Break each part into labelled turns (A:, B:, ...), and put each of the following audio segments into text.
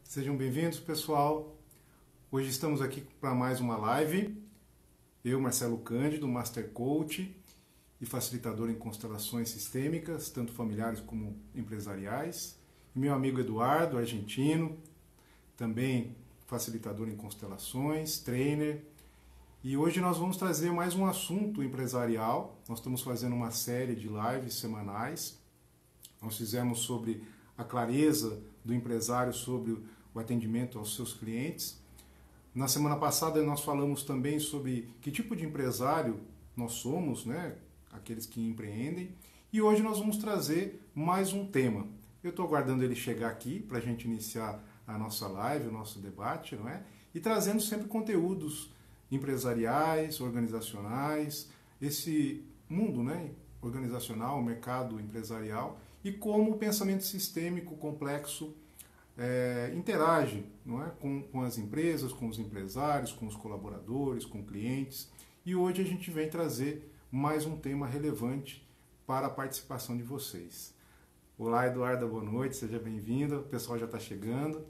A: Sejam bem-vindos, pessoal. Hoje estamos aqui para mais uma live. Eu, Marcelo Cândido, Master Coach e facilitador em constelações sistêmicas, tanto familiares como empresariais. E meu amigo Eduardo, argentino, também facilitador em constelações, trainer. E hoje nós vamos trazer mais um assunto empresarial. Nós estamos fazendo uma série de lives semanais. Nós fizemos sobre a clareza do empresário sobre o atendimento aos seus clientes. Na semana passada nós falamos também sobre que tipo de empresário nós somos, né? Aqueles que empreendem. E hoje nós vamos trazer mais um tema. Eu estou aguardando ele chegar aqui para a gente iniciar a nossa live, o nosso debate, não é? E trazendo sempre conteúdos empresariais, organizacionais, esse mundo, né? Organizacional, mercado empresarial, e como o pensamento sistêmico complexo interage, não é? com as empresas, com os empresários, com os colaboradores, com clientes. E hoje a gente vem trazer mais um tema relevante para a participação de vocês. Olá, Eduardo, boa noite, seja bem-vinda, o pessoal já está chegando.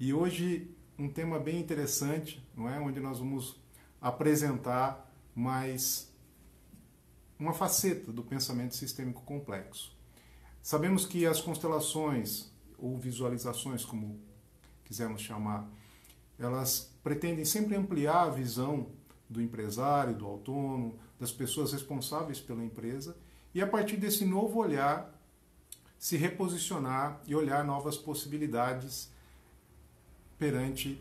A: E hoje um tema bem interessante, não é? Onde nós vamos apresentar mais uma faceta do pensamento sistêmico complexo. Sabemos que as constelações ou visualizações, como quisermos chamar, elas pretendem sempre ampliar a visão do empresário, do autônomo, das pessoas responsáveis pela empresa e, a partir desse novo olhar, se reposicionar e olhar novas possibilidades perante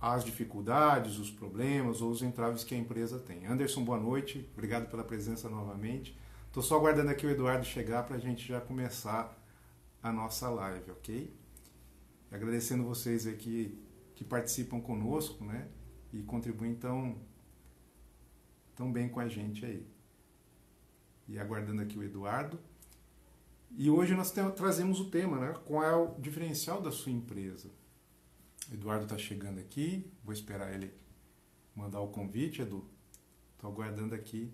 A: as dificuldades, os problemas ou os entraves que a empresa tem. Anderson, boa noite. Obrigado pela presença novamente. Estou só aguardando aqui o Eduardo chegar para a gente já começar a nossa live, ok? Agradecendo vocês aqui que participam conosco, né? E contribuem tão bem com a gente aí. E aguardando aqui o Eduardo. E hoje nós trazemos o tema, né? Qual é o diferencial da sua empresa? O Eduardo está chegando aqui, vou esperar ele mandar o convite, Edu. Estou aguardando aqui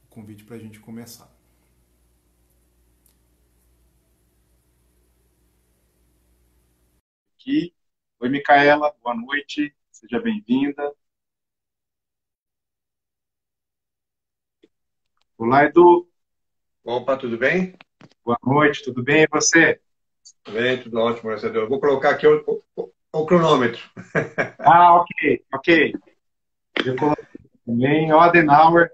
A: o convite para a gente começar. Aqui. Oi, Micaela, boa noite, seja bem-vinda. Olá, Edu.
B: Opa, tudo bem?
A: Boa noite, tudo bem? E você?
B: Tudo bem, tudo ótimo, graças a Deus. Vou colocar aqui o cronômetro.
A: Ah, ok. Eu coloquei também. O Adenauer,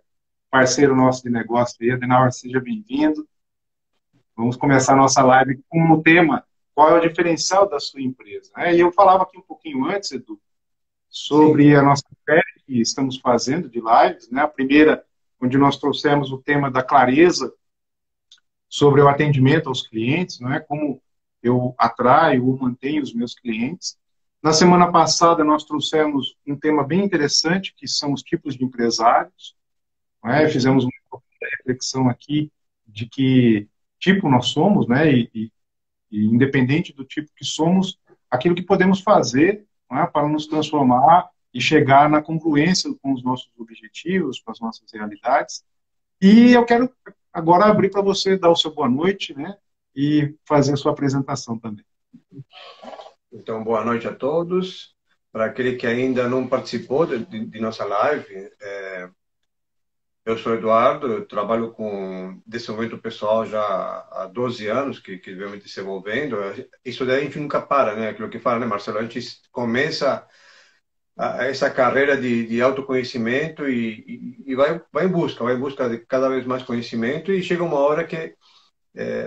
A: parceiro nosso de negócio aí. Adenauer, seja bem-vindo. Vamos começar a nossa live com o tema: qual é o diferencial da sua empresa? E eu falava aqui um pouquinho antes, Edu,
B: Sim.
A: sobre a nossa série que estamos fazendo de lives, né? A primeira, onde nós trouxemos o tema da clareza sobre o atendimento aos clientes, não é? Como eu atraio ou mantenho os meus clientes. Na semana passada, nós trouxemos um tema bem interessante, que são os tipos de empresários. Não é? Fizemos uma reflexão aqui de que tipo nós somos, né? E independente do tipo que somos, aquilo que podemos fazer, não é? Para nos transformar e chegar na congruência com os nossos objetivos, com as nossas realidades. E eu quero agora abrir para você dar o seu boa noite, né? E fazer a sua apresentação também.
B: Então, boa noite a todos. Para aquele que ainda não participou de nossa live, eu sou Eduardo, eu trabalho com desenvolvimento pessoal já há 12 anos, que vem me desenvolvendo. Isso daí a gente nunca para, né? Aquilo que fala, né, Marcelo? A gente começa essa carreira de autoconhecimento e vai em busca de cada vez mais conhecimento e chega uma hora que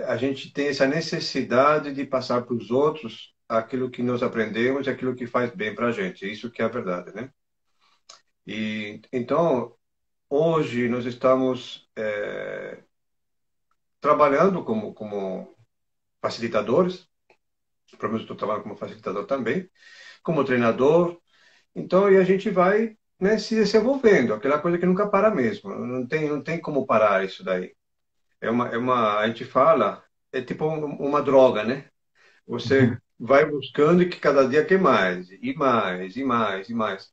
B: a gente tem essa necessidade de passar para os outros aquilo que nós aprendemos, aquilo que faz bem para a gente. Isso que é a verdade, né? E então hoje nós estamos trabalhando como facilitadores. Pelo menos estou trabalhando como facilitador também, como treinador. Então, e a gente vai, né, se desenvolvendo, aquela coisa que nunca para mesmo. Não tem como parar isso daí. A gente fala, é tipo uma droga, né? Você vai buscando e que cada dia quer mais, e mais, e mais, e mais.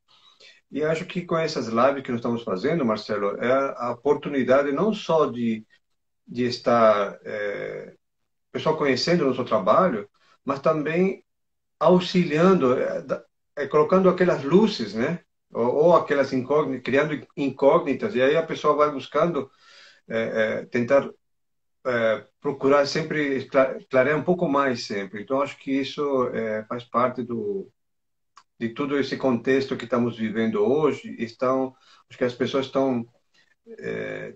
B: E acho que com essas lives que nós estamos fazendo, Marcelo, é a oportunidade não só de estar o pessoal conhecendo o nosso trabalho, mas também auxiliando, colocando aquelas luzes, né? Ou aquelas incógnitas, criando incógnitas, e aí a pessoa vai buscando tentar procurar sempre clarear um pouco mais sempre. Então acho que isso faz parte de todo esse contexto que estamos vivendo hoje. Acho que as pessoas estão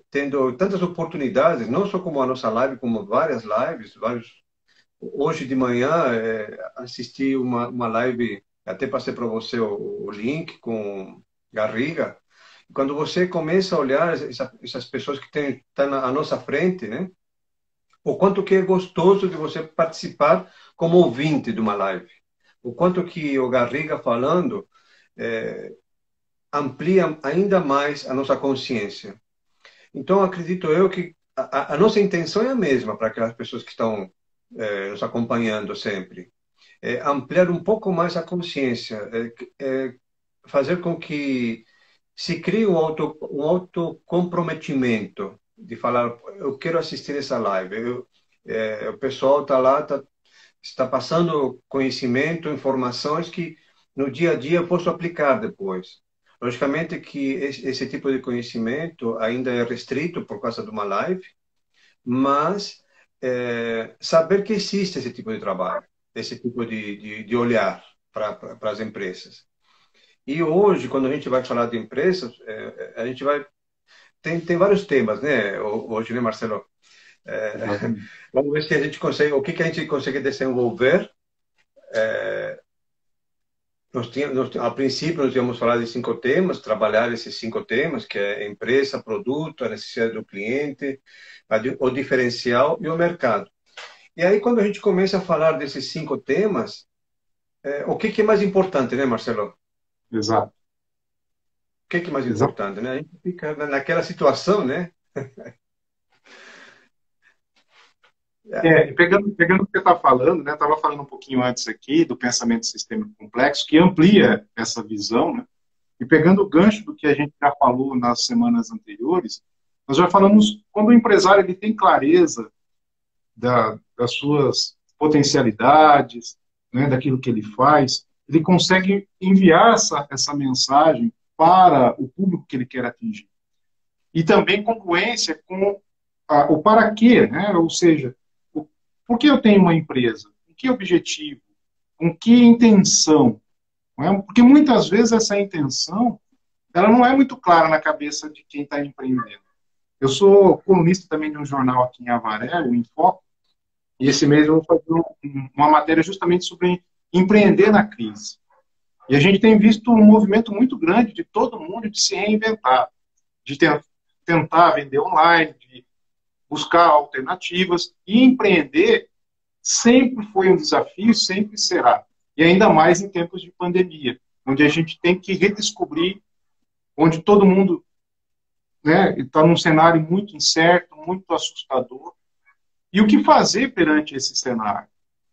B: tendo tantas oportunidades, não só como a nossa live, como várias lives, vários. Hoje de manhã assisti uma live, até passei para você o link com Garriga. Quando você começa a olhar essas pessoas que estão à nossa frente, né? O quanto que é gostoso de você participar como ouvinte de uma live. O quanto que o Garriga falando amplia ainda mais a nossa consciência. Então, acredito eu que a nossa intenção é a mesma para aquelas pessoas que estão nos acompanhando sempre. Ampliar um pouco mais a consciência, fazer com que se crie um autocomprometimento de falar, eu quero assistir essa live. O pessoal está lá, está passando conhecimento, informações que no dia a dia eu posso aplicar depois. Logicamente que esse tipo de conhecimento ainda é restrito por causa de uma live, mas saber que existe esse tipo de trabalho, esse tipo de olhar para as empresas. E hoje, quando a gente vai falar de empresas, a gente vai tem vários temas, né? Hoje, né, Marcelo? Vamos ver se a gente consegue, o que que a gente consegue desenvolver. A princípio, nós íamos falar de 5 temas, trabalhar esses 5 temas, que é a empresa, produto, a necessidade do cliente, o diferencial e o mercado. E aí, quando a gente começa a falar desses 5 temas, o que que é mais importante, né, Marcelo?
A: Exato.
B: O que que é mais
A: Exato.
B: importante, né? A gente fica naquela situação, né?
A: E pegando o que você está falando, né? Estava falando um pouquinho antes aqui do pensamento sistêmico complexo, que amplia essa visão, né? E pegando o gancho do que a gente já falou nas semanas anteriores, nós já falamos quando o empresário ele tem clareza das suas potencialidades, né, daquilo que ele faz, ele consegue enviar essa mensagem para o público que ele quer atingir. E também congruência com o para quê, né? Ou seja, por que eu tenho uma empresa? Com que objetivo? Com que intenção? Não é? Porque muitas vezes essa intenção ela não é muito clara na cabeça de quem está empreendendo. Eu sou colunista também de um jornal aqui em Avaré, o Infoco, e esse mês eu vou fazer uma matéria justamente sobre empreender na crise. E a gente tem visto um movimento muito grande de todo mundo de se reinventar, de tentar vender online, de buscar alternativas, e empreender sempre foi um desafio, sempre será. E ainda mais em tempos de pandemia, onde a gente tem que redescobrir, onde todo mundo, né, está num cenário muito incerto, muito assustador. E o que fazer perante esse cenário?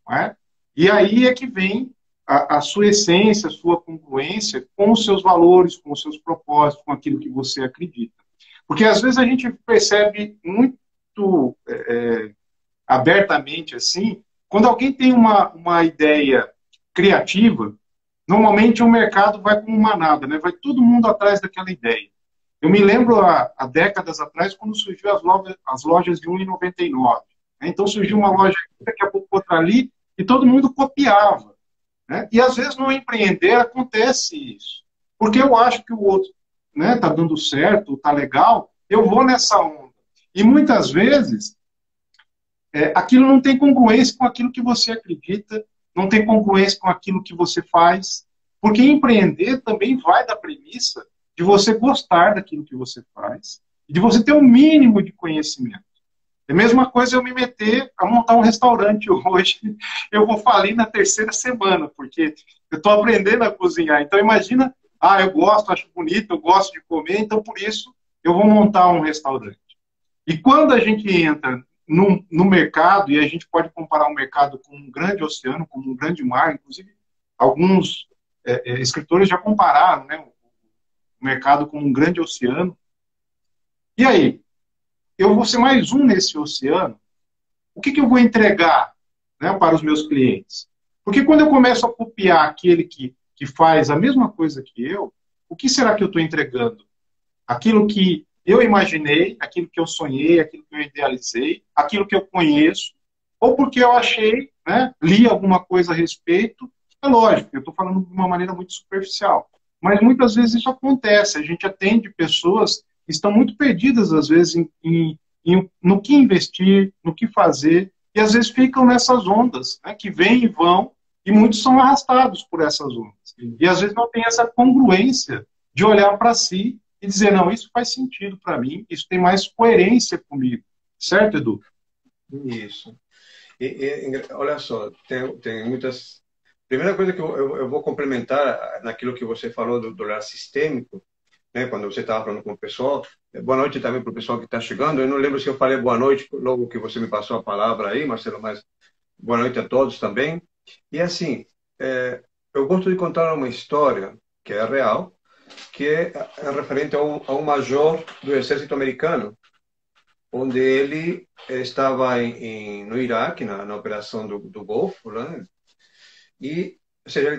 A: Não é? E aí é que vem a sua essência, a sua congruência com os seus valores, com os seus propósitos, com aquilo que você acredita. Porque às vezes a gente percebe muito abertamente assim, quando alguém tem uma ideia criativa, normalmente o mercado vai como manada, né? Vai todo mundo atrás daquela ideia. Eu me lembro há décadas atrás, quando surgiu as lojas de R$1,99. Né? Então surgiu uma loja aqui, daqui a pouco outra ali, e todo mundo copiava. Né? E às vezes no empreender acontece isso. Porque eu acho que o outro está dando certo, está legal, eu vou nessa onda. E muitas vezes aquilo não tem congruência com aquilo que você acredita, não tem congruência com aquilo que você faz. Porque empreender também vai da premissa de você gostar daquilo que você faz, e de você ter um mínimo de conhecimento. É a mesma coisa eu me meter a montar um restaurante hoje, eu vou falir na 3ª semana, porque eu estou aprendendo a cozinhar. Então imagina, eu gosto, acho bonito, eu gosto de comer, então por isso eu vou montar um restaurante. E quando a gente entra no mercado, e a gente pode comparar o mercado com um grande oceano, com um grande mar, inclusive alguns escritores já compararam, né, o mercado com um grande oceano. E aí? eu vou ser mais um nesse oceano, o que eu vou entregar, né, para os meus clientes? Porque quando eu começo a copiar aquele que faz a mesma coisa que eu, o que será que eu estou entregando? Aquilo que eu imaginei, aquilo que eu sonhei, aquilo que eu idealizei, aquilo que eu conheço, ou porque eu achei, né, li alguma coisa a respeito. É lógico, eu estou falando de uma maneira muito superficial, mas muitas vezes isso acontece. A gente atende pessoas que estão muito perdidas, às vezes, no que investir, no que fazer, e às vezes ficam nessas ondas, né, que vêm e vão, e muitos são arrastados por essas ondas. E às vezes não tem essa congruência de olhar para si e dizer, não, isso faz sentido para mim, isso tem mais coerência comigo. Certo, Edu?
B: Isso. Olha só, tem muitas. Primeira coisa que eu vou complementar naquilo que você falou do olhar sistêmico, né, quando você estava falando com o pessoal. Boa noite também para o pessoal que está chegando. Eu não lembro se eu falei boa noite logo que você me passou a palavra aí, Marcelo, mas boa noite a todos também. E assim, eu gosto de contar uma história que é real, que é referente a um major do exército americano, onde ele estava no Iraque, na operação do Golfo, né? E, ou seja, ele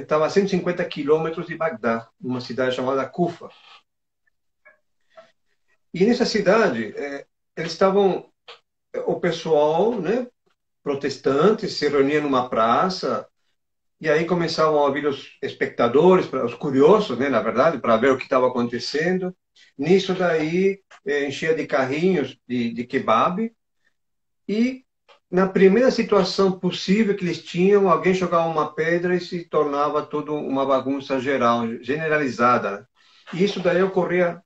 B: estava a 150 quilômetros de Bagdá, uma cidade chamada Kufa. E nessa cidade, eles estavam, o pessoal, né, protestantes, se reunia numa praça, e aí começavam a ouvir os espectadores, os curiosos, né, na verdade, para ver o que estava acontecendo. Nisso daí, enchia de carrinhos de kebab, e na primeira situação possível que eles tinham, alguém jogava uma pedra e se tornava tudo uma bagunça geral, generalizada. E isso daí ocorria,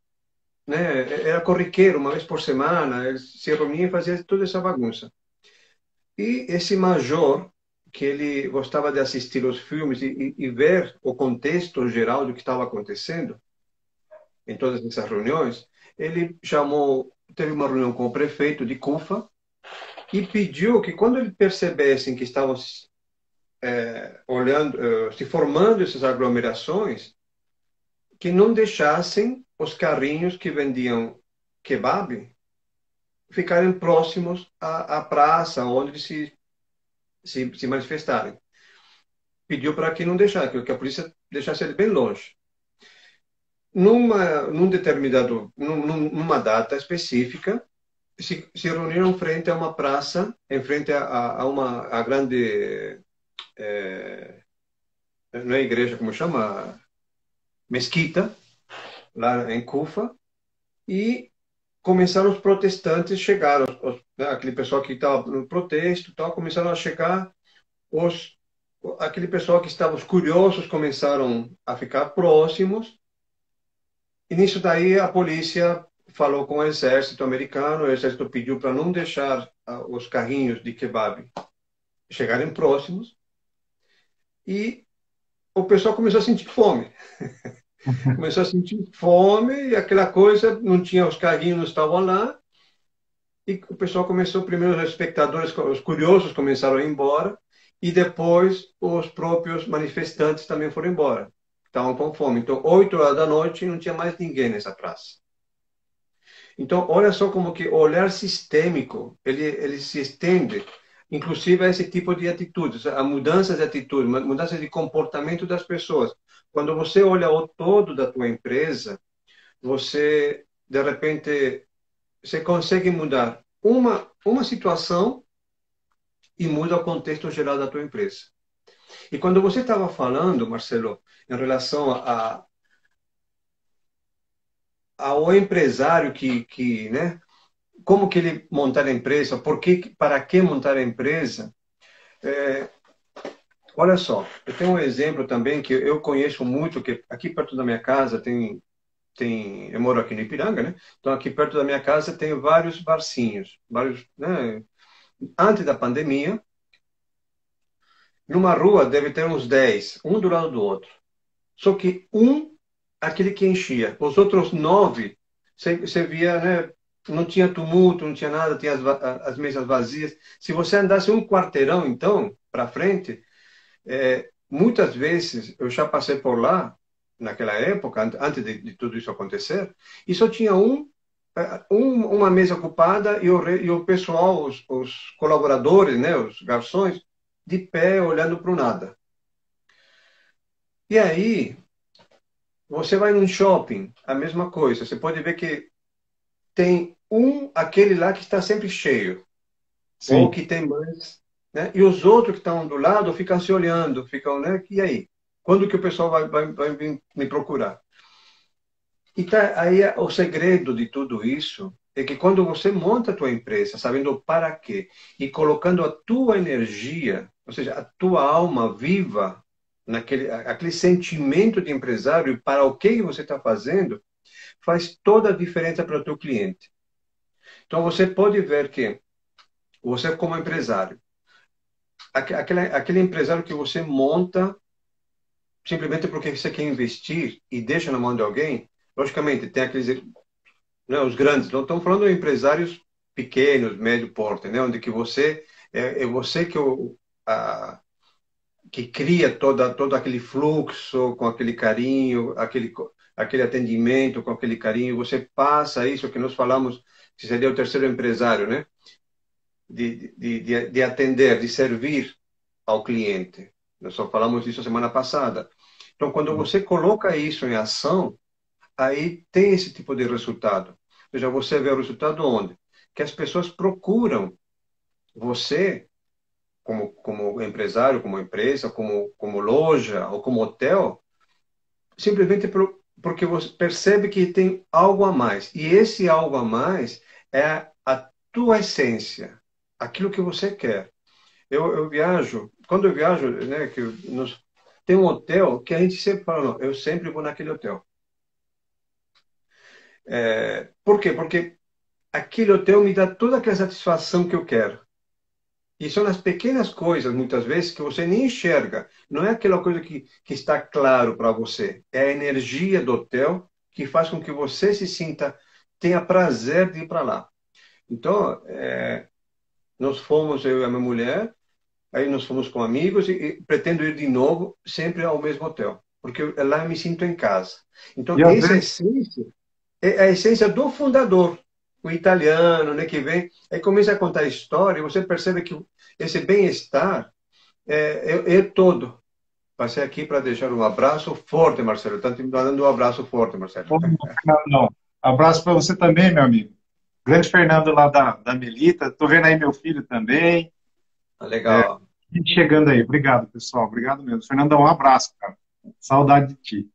B: né, era corriqueiro, uma vez por semana, eles se reuniam e faziam toda essa bagunça. E esse major, que ele gostava de assistir os filmes e ver o contexto geral do que estava acontecendo em todas essas reuniões, ele teve uma reunião com o prefeito de Kufa e pediu que quando eles percebessem que estavam se formando essas aglomerações, que não deixassem os carrinhos que vendiam kebab ficarem próximos à praça onde se manifestarem. Pediu para que não deixasse, que a polícia deixasse ele bem longe. Numa data específica, se reuniram frente a uma praça, em frente a uma grande, não é igreja, como chama? Mesquita, lá em Kufa, e começaram os protestantes, chegaram, aquele pessoal que estava no protesto, tal, começaram a chegar, aquele pessoal que estava, os curiosos, começaram a ficar próximos, e nisso daí a polícia falou com o exército americano, o exército pediu para não deixar os carrinhos de kebab chegarem próximos, e o pessoal começou a sentir fome. Começou a sentir fome e aquela coisa, não tinha, os carrinhos não estavam lá, e o pessoal começou, primeiro os espectadores, os curiosos começaram a ir embora, e depois os próprios manifestantes também foram embora. Estavam com fome. Então, 8 horas da noite, não tinha mais ninguém nessa praça. Então, olha só como que o olhar sistêmico, ele se estende, inclusive a esse tipo de atitudes, a mudanças de atitude, mudanças de comportamento das pessoas. Quando você olha o todo da tua empresa, você, de repente, você consegue mudar uma situação e muda o contexto geral da tua empresa. E quando você estava falando, Marcelo, em relação ao empresário né, como que ele montar a empresa, para que montar a empresa, olha só, eu tenho um exemplo também que eu conheço muito, que aqui perto da minha casa eu moro aqui no Ipiranga, né? Então aqui perto da minha casa tem vários barcinhos, né? Antes da pandemia, numa rua deve ter uns 10, um do lado do outro. Só que aquele que enchia. Os outros 9, você via, né? Não tinha tumulto, não tinha nada, tinha as mesas vazias. Se você andasse um quarteirão, então, para frente, muitas vezes, eu já passei por lá, naquela época, antes de tudo isso acontecer, e só tinha um uma mesa ocupada e o pessoal, os colaboradores, né, os garçons, de pé olhando para o nada. E aí, você vai num shopping, a mesma coisa. Você pode ver que tem aquele lá que está sempre cheio, ou
A: Sim.
B: que tem mais, né? E os outros que estão do lado ficam se olhando, ficam, né? E aí? Quando que o pessoal vai vir me procurar? E tá, aí o segredo de tudo isso é que quando você monta a tua empresa, sabendo para quê, e colocando a tua energia, ou seja, a tua alma viva, aquele sentimento de empresário para o que você está fazendo, faz toda a diferença para o teu cliente. Então você pode ver que você como empresário, aquele empresário que você monta simplesmente porque você quer investir e deixa na mão de alguém, logicamente tem aqueles, né, os grandes, não estamos falando de empresários pequenos, médio porte, né, onde que você é você que cria todo aquele fluxo com aquele carinho, aquele atendimento com aquele carinho, você passa isso que nós falamos, que seria o terceiro empresário, né? De atender, de servir ao cliente. Nós só falamos isso semana passada. Então, quando você coloca isso em ação, aí tem esse tipo de resultado. Ou seja, você vê o resultado onde? Que as pessoas procuram você como empresário, como empresa, como loja ou como hotel, simplesmente porque você percebe que tem algo a mais. E esse algo a mais é a tua essência, aquilo que você quer. Eu viajo, quando eu viajo, né, tem um hotel que a gente sempre fala, não, eu sempre vou naquele hotel. Por quê? Porque aquele hotel me dá toda aquela satisfação que eu quero. E são as pequenas coisas, muitas vezes, que você nem enxerga. Não é aquela coisa que está claro para você. É a energia do hotel que faz com que você se sinta, tenha prazer de ir para lá. Então, nós fomos, eu e a minha mulher, aí nós fomos com amigos e pretendo ir de novo, sempre ao mesmo hotel. Porque lá eu me sinto em casa. Então,
A: E às
B: essa
A: vezes,
B: essência é a essência do fundador, o italiano, né, que vem, aí começa a contar a história, e você percebe que esse bem-estar é todo. Passei aqui para deixar um abraço forte, Marcelo. Estou te dando um abraço forte, Marcelo.
A: ô, Fernandão, abraço para você também, meu amigo. Grande Fernando lá da Melita. Estou vendo aí meu filho também.
B: Legal.
A: Gente chegando aí. Obrigado, pessoal. Obrigado mesmo. Fernandão, um abraço, cara. Saudade de ti.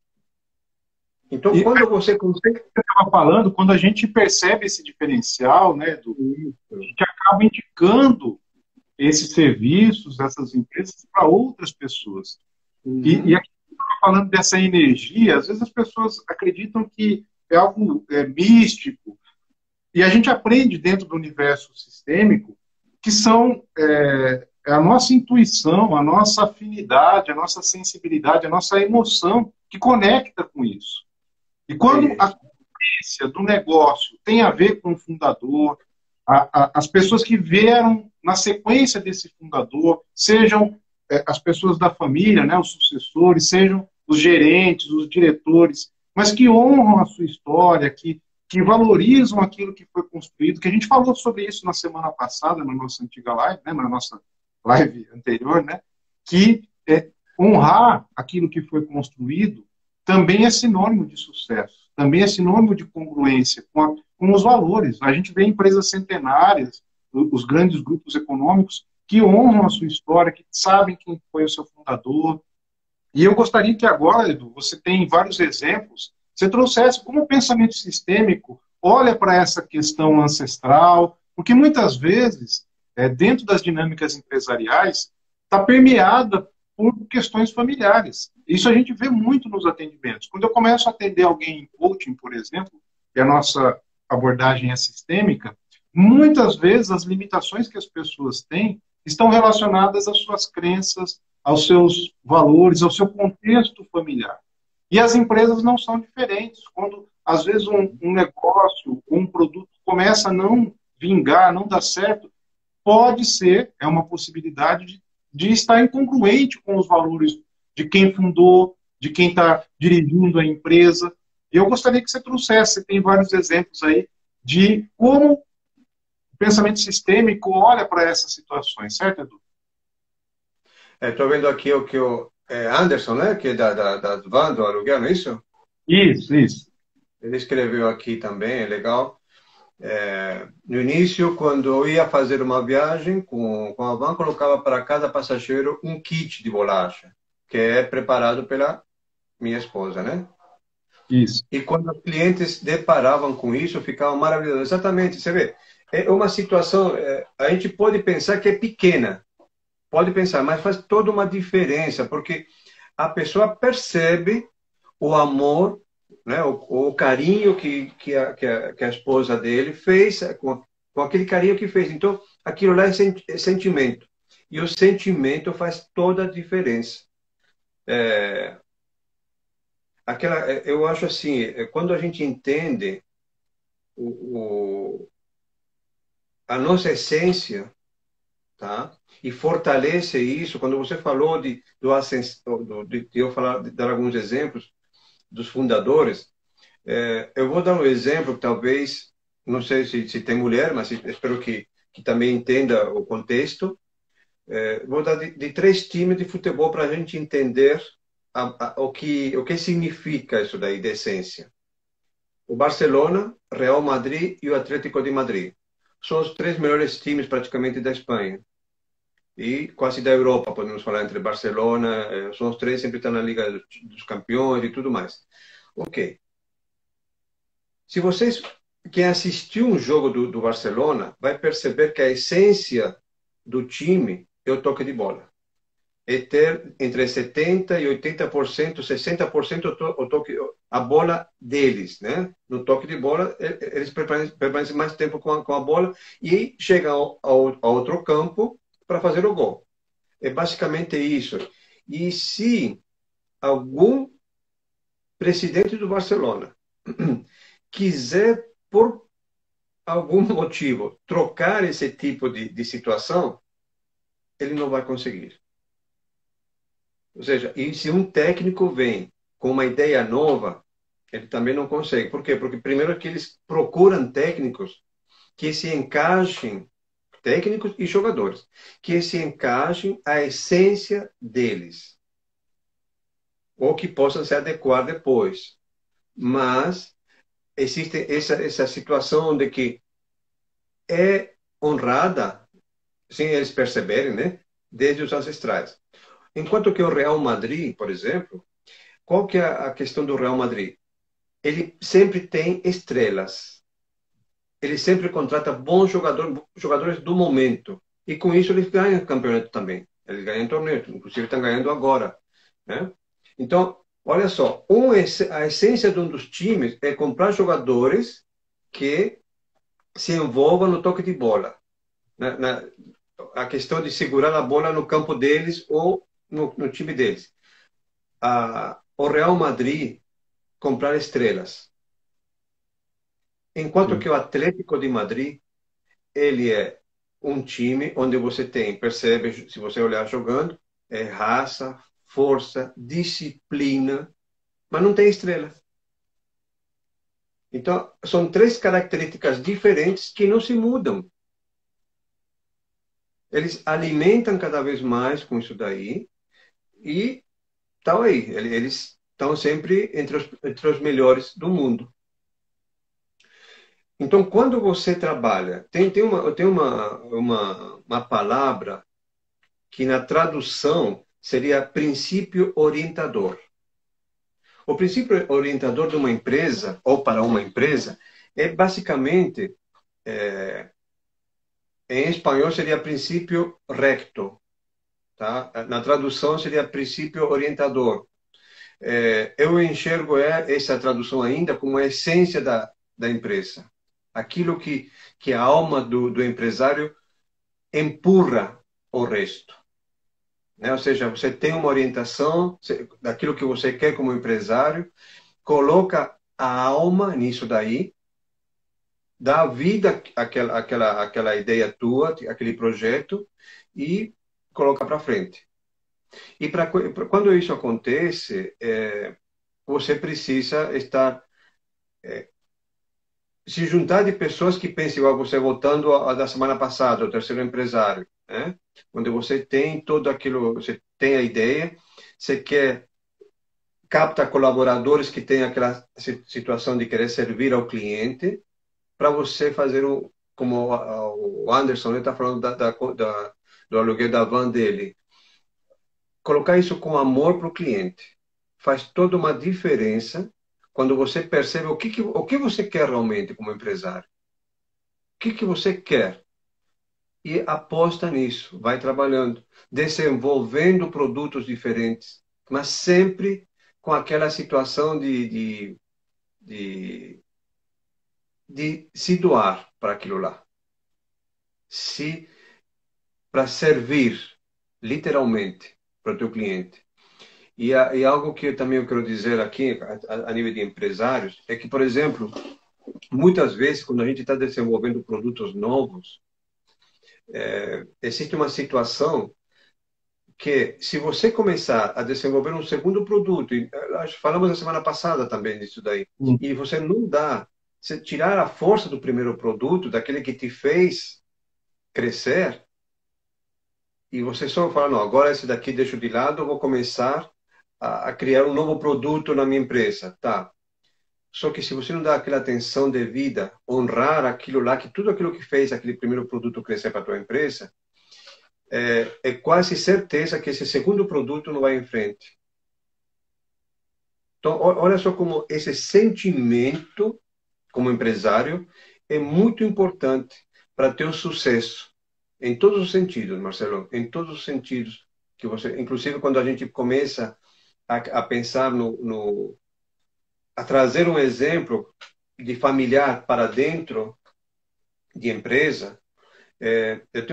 B: Então,
A: E a
B: quando você consegue.
A: gente estava falando, quando a gente percebe esse diferencial, né, a
B: Isso.
A: gente acaba indicando esses serviços, essas empresas para outras pessoas. E
B: Uhum.
A: aqui falando dessa energia, às vezes as pessoas acreditam que é algo místico, e a gente aprende dentro do universo sistêmico que são a nossa intuição, a nossa afinidade, a nossa sensibilidade, a nossa emoção que conecta com isso. E quando a
B: Isso.
A: consciência do negócio tem a ver com o fundador, as pessoas que vieram na sequência desse fundador, sejam as pessoas da família, né, os sucessores, sejam os gerentes, os diretores, mas que honram a sua história, que valorizam aquilo que foi construído, que a gente falou sobre isso na semana passada, na nossa antiga live, né, na nossa live anterior, né, que honrar aquilo que foi construído também é sinônimo de sucesso, também é sinônimo de congruência com os valores. A gente vê empresas centenárias, os grandes grupos econômicos, que honram a sua história, que sabem quem foi o seu fundador. E eu gostaria que agora, Edu, você tem vários exemplos, você trouxesse como o pensamento sistêmico olha para essa questão ancestral, porque muitas vezes, dentro das dinâmicas empresariais, está permeada por questões familiares. Isso a gente vê muito nos atendimentos. Quando eu começo a atender alguém em coaching, por exemplo, e a nossa abordagem é sistêmica, muitas vezes as limitações que as pessoas têm estão relacionadas às suas crenças, aos seus valores, ao seu contexto familiar. E as empresas não são diferentes. Quando, às vezes, um negócio, um produto começa a não vingar, não dar certo, pode ser, é uma possibilidade de estar incongruente com os valores de quem fundou, de quem está dirigindo a empresa. E eu gostaria que você trouxesse, você tem vários exemplos aí de como o pensamento sistêmico olha para essas situações, certo, Edu?
B: Estou vendo aqui o que o Anderson, né, que é da Van, do aluguel, não é isso?
A: Isso, isso.
B: Ele escreveu aqui também, é legal. No início, quando eu ia fazer uma viagem com a van, colocava para cada passageiro um kit de bolacha, que é preparado pela minha esposa, né?
A: Isso.
B: E quando os clientes deparavam com isso, ficavam maravilhosos. Exatamente, você vê, é uma situação, a gente pode pensar que é pequena, pode pensar, mas faz toda uma diferença, porque a pessoa percebe o amor, né, o carinho que a esposa dele fez, com aquele carinho que fez. Então, aquilo lá é sentimento. E o sentimento faz toda a diferença. Eu acho assim, quando a gente entende o, a nossa essência, tá? E fortalece isso. Quando você falou de eu falar, de dar alguns exemplos dos fundadores, eu vou dar um exemplo que talvez, não sei se tem mulher, mas espero que também entenda o contexto. Vou dar de três times de futebol para a gente entender o que significa isso daí, de essência. O Barcelona, Real Madrid e o Atlético de Madrid. São os três melhores times praticamente da Espanha. E quase da Europa, podemos falar, entre Barcelona, são os três, sempre estão na Liga dos Campeões e tudo mais. Ok. Se vocês, quem assistiu um jogo do Barcelona, vai perceber que a essência do time é o toque de bola. É ter entre 70% e 80%, 60% o toque, a bola deles, né? No toque de bola, eles permanecem mais tempo com a bola e chegam ao outro campo para fazer o gol. É basicamente isso. E se algum presidente do Barcelona quiser, por algum motivo, trocar esse tipo de situação, ele não vai conseguir. Ou seja, e se um técnico vem com uma ideia nova, ele também não consegue. Por quê? Porque primeiro que eles procuram técnicos que se encaixem, técnicos e jogadores, que se encaixem à essência deles, ou que possam se adequar depois. Mas existe essa situação de que é honrada, sem eles perceberem, né? Desde os ancestrais. Enquanto que o Real Madrid, por exemplo, qual que é a questão do Real Madrid? Ele sempre tem estrelas. Ele sempre contrata bons jogadores do momento. E com isso eles ganham campeonato também. Eles ganham torneio, inclusive estão ganhando agora, né? Então, olha só, a essência de um dos times é comprar jogadores que se envolvam no toque de bola. A questão de segurar a bola no campo deles ou no time deles. O Real Madrid comprar estrelas. Enquanto
A: Sim.
B: que o Atlético de Madrid, ele é um time onde você tem, percebe, se você olhar jogando, é raça, força, disciplina, mas não tem estrela. Então, são três características diferentes que não se mudam. Eles alimentam cada vez mais com isso daí e estão aí. Eles estão sempre entre os melhores do mundo. Então, quando você trabalha, tem uma palavra que na tradução seria princípio orientador. O princípio orientador de uma empresa, ou para uma empresa, é basicamente, em espanhol seria princípio recto, tá? Na tradução seria princípio orientador. Eu enxergo essa tradução ainda como a essência da empresa. Aquilo que a alma do empresário empurra o resto. Né? Ou seja, você tem uma orientação daquilo que você quer como empresário, coloca a alma nisso daí, dá vida àquela ideia tua, aquele projeto, e coloca para frente. E quando isso acontece, você precisa estar se juntar de pessoas que pensam igual você, voltando da semana passada, o terceiro empresário, né? Onde você tem todo aquilo, você tem a ideia, você quer capta colaboradores que têm aquela situação de querer servir ao cliente, para você fazer o, como o Anderson está falando do aluguel da van dele, colocar isso com amor para o cliente. Faz toda uma diferença quando você percebe o que você quer realmente como empresário. O que você quer? E aposta nisso, vai trabalhando, desenvolvendo produtos diferentes, mas sempre com aquela situação de, de se doar para aquilo lá. Se para servir, literalmente, para o teu cliente. E algo que também eu quero dizer aqui, a nível de empresários, é que, por exemplo, muitas vezes, quando a gente está desenvolvendo produtos novos, existe uma situação que, se você começar a desenvolver um segundo produto, e falamos na semana passada também disso daí, e você não dá, você tirar a força do primeiro produto, daquele que te fez crescer, e você só fala, não, agora esse daqui deixo de lado, eu vou começar a criar um novo produto na minha empresa. Tá. Só que se você não dá aquela atenção devida, honrar aquilo lá, que tudo aquilo que fez aquele primeiro produto crescer para a tua empresa, é quase certeza que esse segundo produto não vai em frente. Então, olha só como esse sentimento, como empresário, é muito importante para ter o sucesso. Em todos os sentidos, Marcelo, em todos os sentidos que você, inclusive quando a gente começa a pensar a trazer um exemplo de familiar para dentro de empresa, eu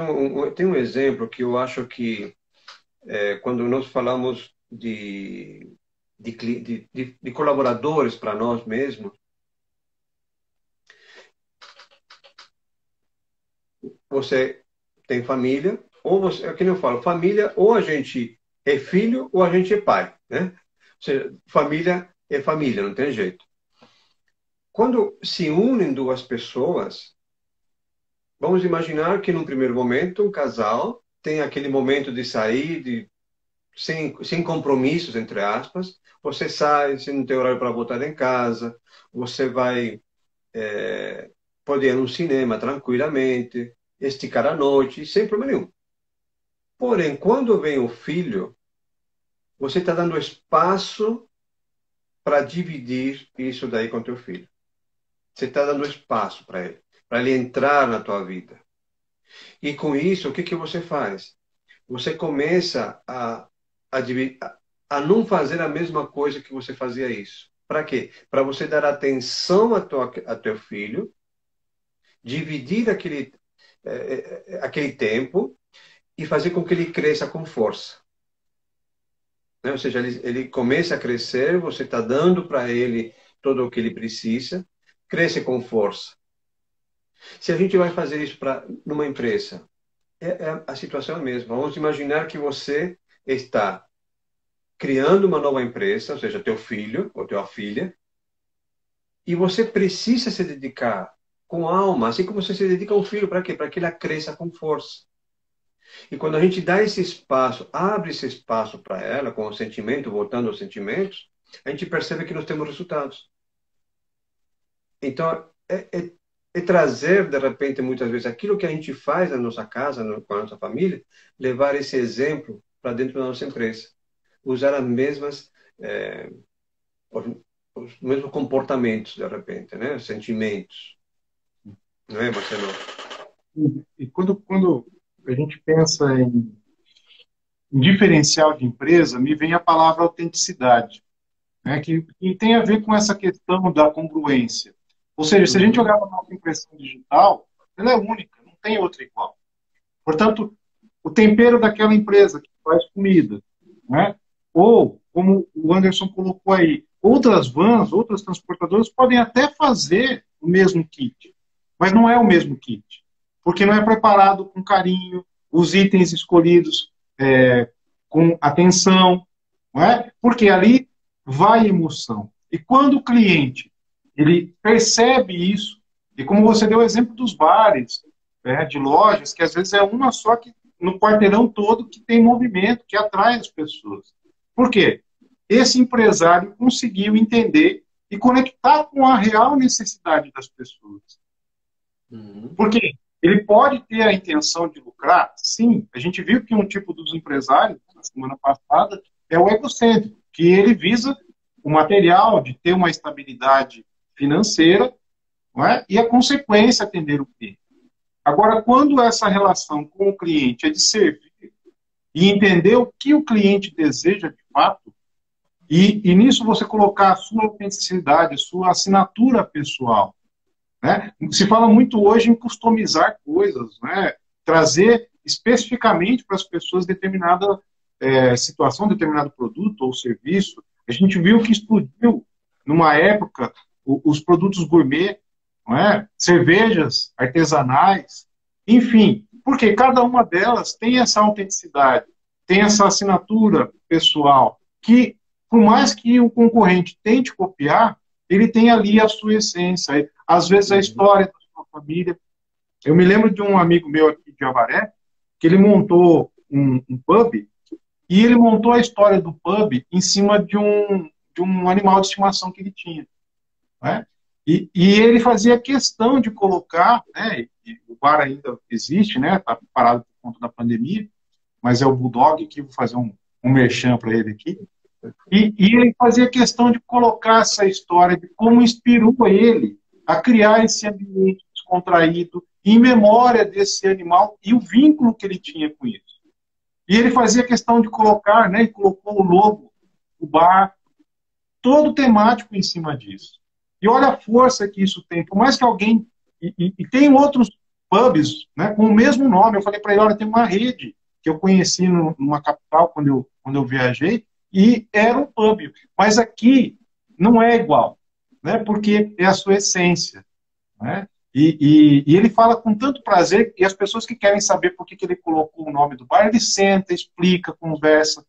B: tenho um exemplo que eu acho que quando nós falamos de colaboradores para nós mesmos, você tem família, ou você, é que eu falo, família, ou a gente é filho, ou a gente é pai, né? Ou seja, família é família, não tem jeito. Quando se unem duas pessoas, vamos imaginar que, num primeiro momento, um casal tem aquele momento de sair, sem compromissos, entre aspas. Você sai, você não tem horário para voltar em casa, você vai poder ir no cinema tranquilamente, esticar a noite, sem problema nenhum. Porém, quando vem o filho, você está dando espaço para dividir isso daí com teu filho. Você está dando espaço para ele entrar na tua vida. E com isso, o que você faz? Você começa a não fazer a mesma coisa que você fazia isso. Para quê? Para você dar atenção a teu filho, dividir aquele tempo e fazer com que ele cresça com força. Né? Ou seja, ele começa a crescer, você está dando para ele todo o que ele precisa, cresce com força. Se a gente vai fazer isso numa empresa, a situação é a mesma. Vamos imaginar que você está criando uma nova empresa, ou seja, teu filho ou tua filha, e você precisa se dedicar com alma, assim como você se dedica ao filho, para quê? Para que ela cresça com força. E quando a gente dá esse espaço, abre esse espaço para ela, com o sentimento, voltando aos sentimentos, a gente percebe que nós temos resultados. Então, é trazer, de repente, muitas vezes, aquilo que a gente faz na nossa casa, com a nossa família, levar esse exemplo para dentro da nossa empresa. Usar as mesmas, os mesmos comportamentos, de repente, né? Os sentimentos. Não é, Marcelo?
A: E quando a gente pensa em diferencial de empresa, me vem a palavra autenticidade, né? Que tem a ver com essa questão da congruência. Ou seja, se a gente olhar para a nossa impressão digital, ela é única, não tem outra igual. Portanto, o tempero daquela empresa que faz comida, né? Ou, como o Anderson colocou aí, outras vans, outras transportadoras podem até fazer o mesmo kit, mas não é o mesmo kit, porque não é preparado com carinho, os itens escolhidos com atenção, não é? Porque ali vai emoção. E quando o cliente ele percebe isso,
C: E como você deu o exemplo dos bares, de lojas, que às vezes é uma só que no quarteirão todo que tem movimento, que atrai as pessoas. Por quê? Esse empresário conseguiu entender e conectar com a real necessidade das pessoas. Porque ele pode ter a intenção de lucrar, sim. A gente viu que um tipo dos empresários, na semana passada, é o egocêntrico, que ele visa o material de ter uma estabilidade financeira, não é? E a consequência é atender o cliente. Agora, quando essa relação com o cliente é de servir e entender o que o cliente deseja de fato, e nisso você colocar a sua autenticidade, a sua assinatura pessoal, né? Se fala muito hoje em customizar coisas, né? Trazer especificamente para as pessoas determinada situação, determinado produto ou serviço. A gente viu que explodiu, numa época, os produtos gourmet, não é? Cervejas artesanais, enfim, porque cada uma delas tem essa autenticidade, tem essa assinatura pessoal, que, por mais que o concorrente tente copiar, ele tem ali a sua essência, às vezes a história da sua família. Eu me lembro de um amigo meu aqui de Avaré, que ele montou um pub, e ele montou a história do pub em cima de um animal de estimação que ele tinha, né? E ele fazia questão de colocar, né, e o bar ainda existe, né, está parado por conta da pandemia, mas é o Bulldog, que vou fazer um merchan para ele aqui, e ele fazia questão de colocar essa história de como inspirou ele a criar esse ambiente descontraído, em memória desse animal e o vínculo que ele tinha com isso. E ele fazia questão de colocar, né, e colocou o logo, o bar, todo temático em cima disso. E olha a força que isso tem. Por mais que alguém... E tem outros pubs, né, com o mesmo nome. Eu falei para ele, olha, tem uma rede que eu conheci numa capital quando eu viajei, e era um pub. Mas aqui não é igual, né, porque é a sua essência, né? E ele fala com tanto prazer, e as pessoas que querem saber por que ele colocou o nome do bar, ele senta, explica, conversa.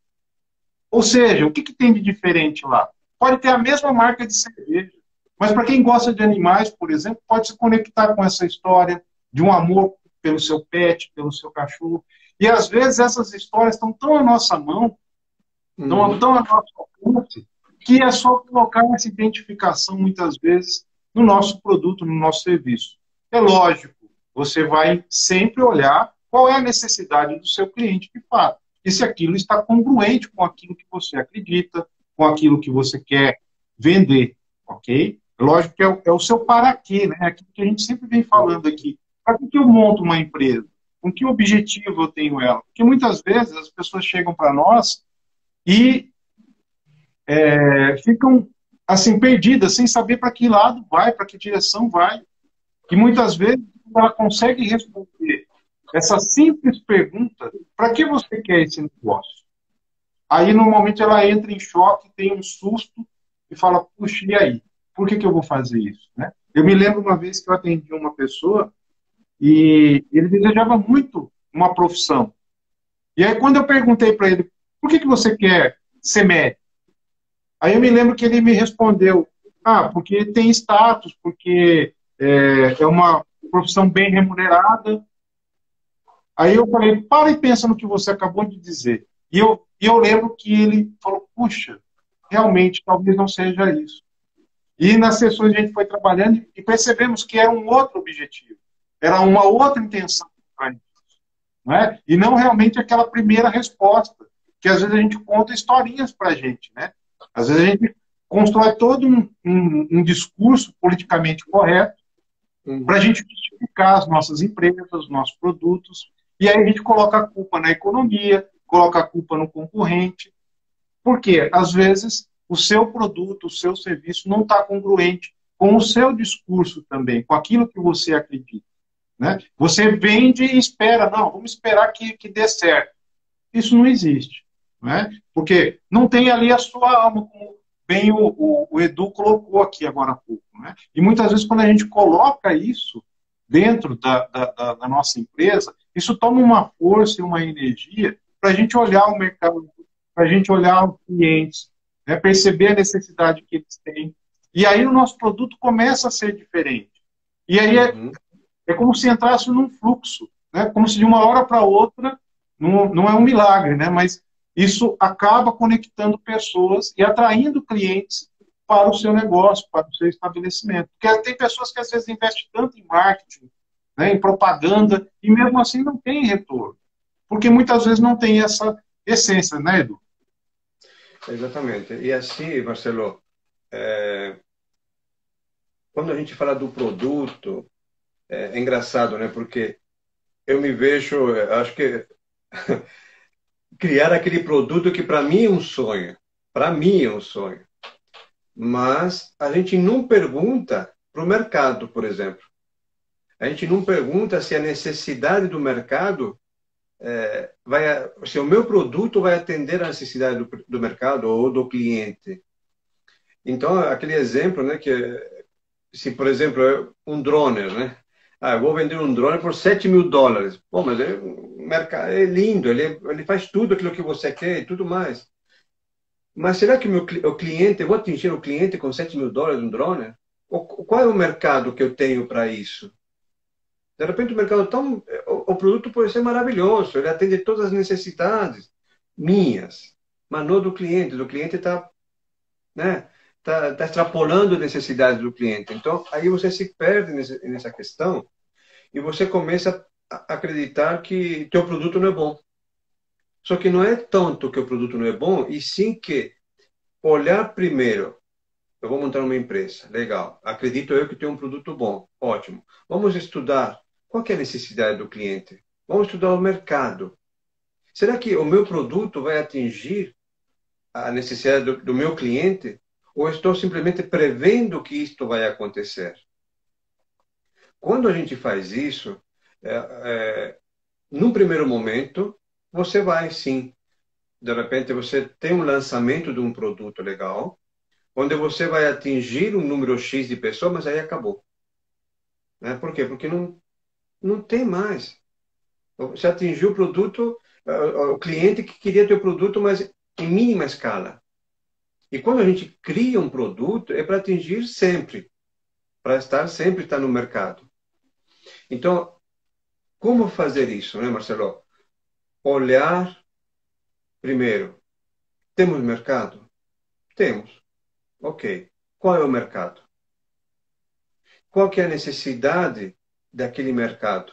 C: Ou seja, o que tem de diferente lá? Pode ter a mesma marca de cerveja, mas para quem gosta de animais, por exemplo, pode se conectar com essa história de um amor pelo seu pet, pelo seu cachorro. E às vezes essas histórias estão tão à nossa mão, tão à nossa alcance, que é só colocar essa identificação, muitas vezes, no nosso produto, no nosso serviço. É lógico, você vai sempre olhar qual é a necessidade do seu cliente de fato. E se aquilo está congruente com aquilo que você acredita, com aquilo que você quer vender, ok? Lógico que é o seu para quê, né? Aquilo que a gente sempre vem falando aqui. Para que eu monto uma empresa? Com que objetivo eu tenho ela? Porque muitas vezes as pessoas chegam para nós e ficam assim perdidas, sem saber para que lado vai, para que direção vai. E muitas vezes ela consegue responder essa simples pergunta: para que você quer esse negócio? Aí normalmente ela entra em choque, tem um susto e fala: puxa, e aí? Por que eu vou fazer isso, né? Eu me lembro uma vez que eu atendi uma pessoa e ele desejava muito uma profissão. E aí quando eu perguntei para ele: por que você quer ser médico? Aí eu me lembro que ele me respondeu: porque tem status, porque é uma profissão bem remunerada. Aí eu falei: para e pensa no que você acabou de dizer. E eu lembro que ele falou: puxa, realmente, talvez não seja isso. E nas sessões a gente foi trabalhando e percebemos que era um outro objetivo, era uma outra intenção para isso, não é? E não realmente aquela primeira resposta, que às vezes a gente conta historinhas para a gente, né? Às vezes a gente constrói todo um discurso politicamente correto para a gente justificar as nossas empresas, os nossos produtos, e aí a gente coloca a culpa na economia, coloca a culpa no concorrente, porque às vezes o seu produto, o seu serviço não está congruente com o seu discurso também, com aquilo que você acredita, né? Você vende e espera, não, vamos esperar que dê certo. Isso não existe, né? Porque não tem ali a sua alma, como bem o Edu colocou aqui agora há pouco, né? E muitas vezes quando a gente coloca isso dentro da nossa empresa, isso toma uma força e uma energia para a gente olhar o mercado, para a gente olhar os clientes, né? Perceber a necessidade que eles têm. E aí o nosso produto começa a ser diferente. E aí
B: Uhum.
C: é como se entrasse num fluxo, né? Como se de uma hora para outra, não é um milagre, né? Mas isso acaba conectando pessoas e atraindo clientes para o seu negócio, para o seu estabelecimento. Porque tem pessoas que às vezes investem tanto em marketing, né, em propaganda, e mesmo assim não tem retorno. Porque muitas vezes não tem essa essência, né, Edu?
B: Exatamente. E assim, Marcelo, quando a gente fala do produto, é engraçado, né? Porque eu me vejo, acho que criar aquele produto que para mim é um sonho. Para mim é um sonho. Mas a gente não pergunta para o mercado, por exemplo. A gente não pergunta se a necessidade do mercado se o meu produto vai atender a necessidade do mercado ou do cliente. Então, aquele exemplo, né, que se, por exemplo, um drone, né? Ah, eu vou vender um drone por $7.000. Pô, mas é lindo, ele faz tudo aquilo que você quer e tudo mais. Mas será que o cliente, eu vou atingir o cliente com $7.000 um drone? Qual é o mercado que eu tenho para isso? De repente o mercado tão, o produto pode ser maravilhoso, ele atende todas as necessidades minhas, mas não do cliente. Do cliente está, né, tá extrapolando as necessidades do cliente. Então aí você se perde nessa questão e você começa a acreditar que teu produto não é bom. Só que não é tanto que o produto não é bom, e sim que olhar primeiro. Eu vou montar uma empresa, legal. Acredito eu que tenho um produto bom, ótimo. Vamos estudar qual que é a necessidade do cliente. Vamos estudar o mercado. Será que o meu produto vai atingir a necessidade do meu cliente? Ou estou simplesmente prevendo que isto vai acontecer? Quando a gente faz isso, num primeiro momento, você vai sim. De repente, você tem um lançamento de um produto legal, onde você vai atingir um número X de pessoas, mas aí acabou. Né? Por quê? Porque não tem mais. Você atingiu o produto, o cliente que queria ter o produto, mas em mínima escala. E quando a gente cria um produto, é para atingir sempre, para estar no mercado. Então, como fazer isso, né, Marcelo? Olhar primeiro. Temos mercado? Temos. Ok. Qual é o mercado? Qual que é a necessidade daquele mercado?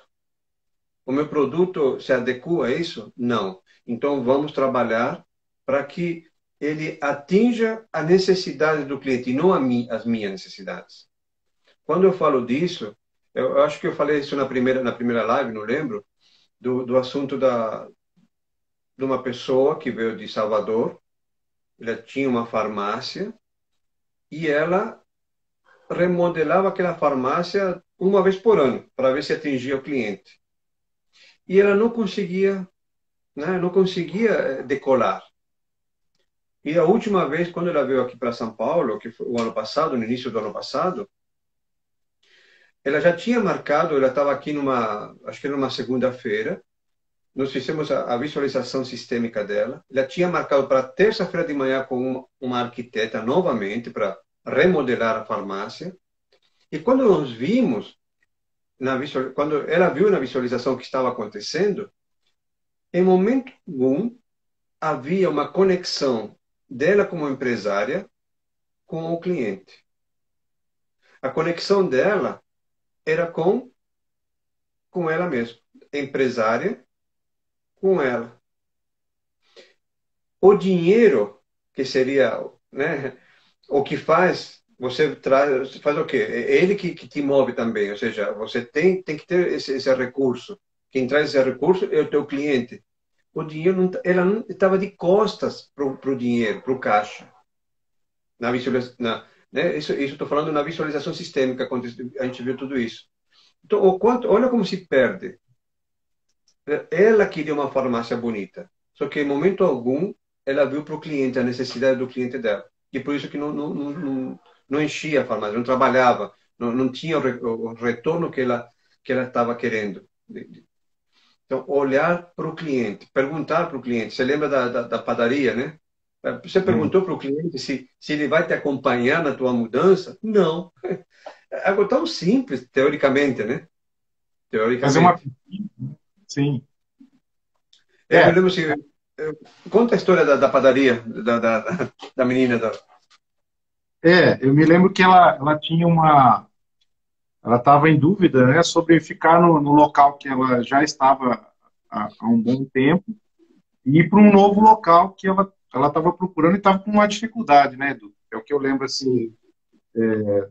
B: O meu produto se adequa a isso? Não. Então, vamos trabalhar para que ele atinja a necessidade do cliente e não as minhas necessidades. Quando eu falo disso, eu acho que eu falei isso na primeira live, não lembro, do assunto de uma pessoa que veio de Salvador. Ela tinha uma farmácia e ela remodelava aquela farmácia uma vez por ano para ver se atingia o cliente. E ela não conseguia, né, não conseguia decolar. E a última vez, quando ela veio aqui para São Paulo, que foi o ano passado, no início do ano passado, ela já tinha marcado, ela estava aqui acho que numa segunda-feira, nós fizemos a visualização sistêmica dela, ela tinha marcado para terça-feira de manhã com uma arquiteta novamente para remodelar a farmácia, e quando nós vimos, quando ela viu na visualização o que estava acontecendo, em momento algum havia uma conexão dela como empresária com o cliente. A conexão dela era com ela mesma, empresária com ela. O dinheiro, que seria, né, o que faz, você faz o quê? É ele que te move também, ou seja, você tem que ter esse recurso. Quem traz esse recurso é o teu cliente. O dinheiro, ela não estava de costas para o dinheiro, para o caixa. Né, isso estou falando na visualização sistêmica, quando a gente viu tudo isso. Então, olha como se perde. Ela queria uma farmácia bonita, só que em momento algum ela viu para o cliente a necessidade do cliente dela. E por isso que não enchia a farmácia, não trabalhava, não tinha o retorno que ela estava querendo. Então, olhar para o cliente, perguntar para o cliente. Você lembra da padaria, né? Você perguntou para o cliente se ele vai te acompanhar na tua mudança? Não. algo tão simples, teoricamente, né?
C: Fazer uma...
B: Teoricamente.
C: Sim.
B: Eu me
C: É,
B: lembro assim, conta a história da padaria, da menina.
C: eu me lembro que ela tinha uma... Ela estava em dúvida, né, sobre ficar no local que ela já estava há um bom tempo e ir para um novo local que ela estava procurando e estava com uma dificuldade, né, Edu? É o que eu lembro, assim,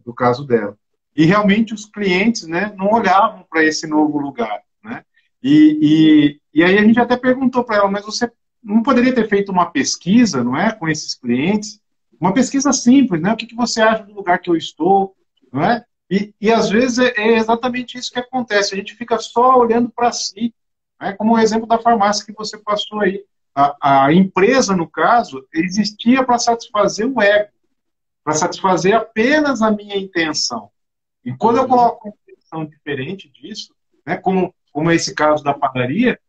C: do caso dela. E realmente os clientes, né, não olhavam para esse novo lugar, né? E aí a gente até perguntou para ela, mas você não poderia ter feito uma pesquisa, não é, com esses clientes? Uma pesquisa simples, né? O que você acha do lugar que eu estou, não é? E às vezes é exatamente isso que acontece. A gente fica só olhando para si, né? Como o exemplo da farmácia que você passou aí. A empresa, no caso, existia para satisfazer o ego, para satisfazer apenas a minha intenção. E quando eu
B: Uhum.
C: coloco uma intenção diferente disso, né, como é esse caso da padaria,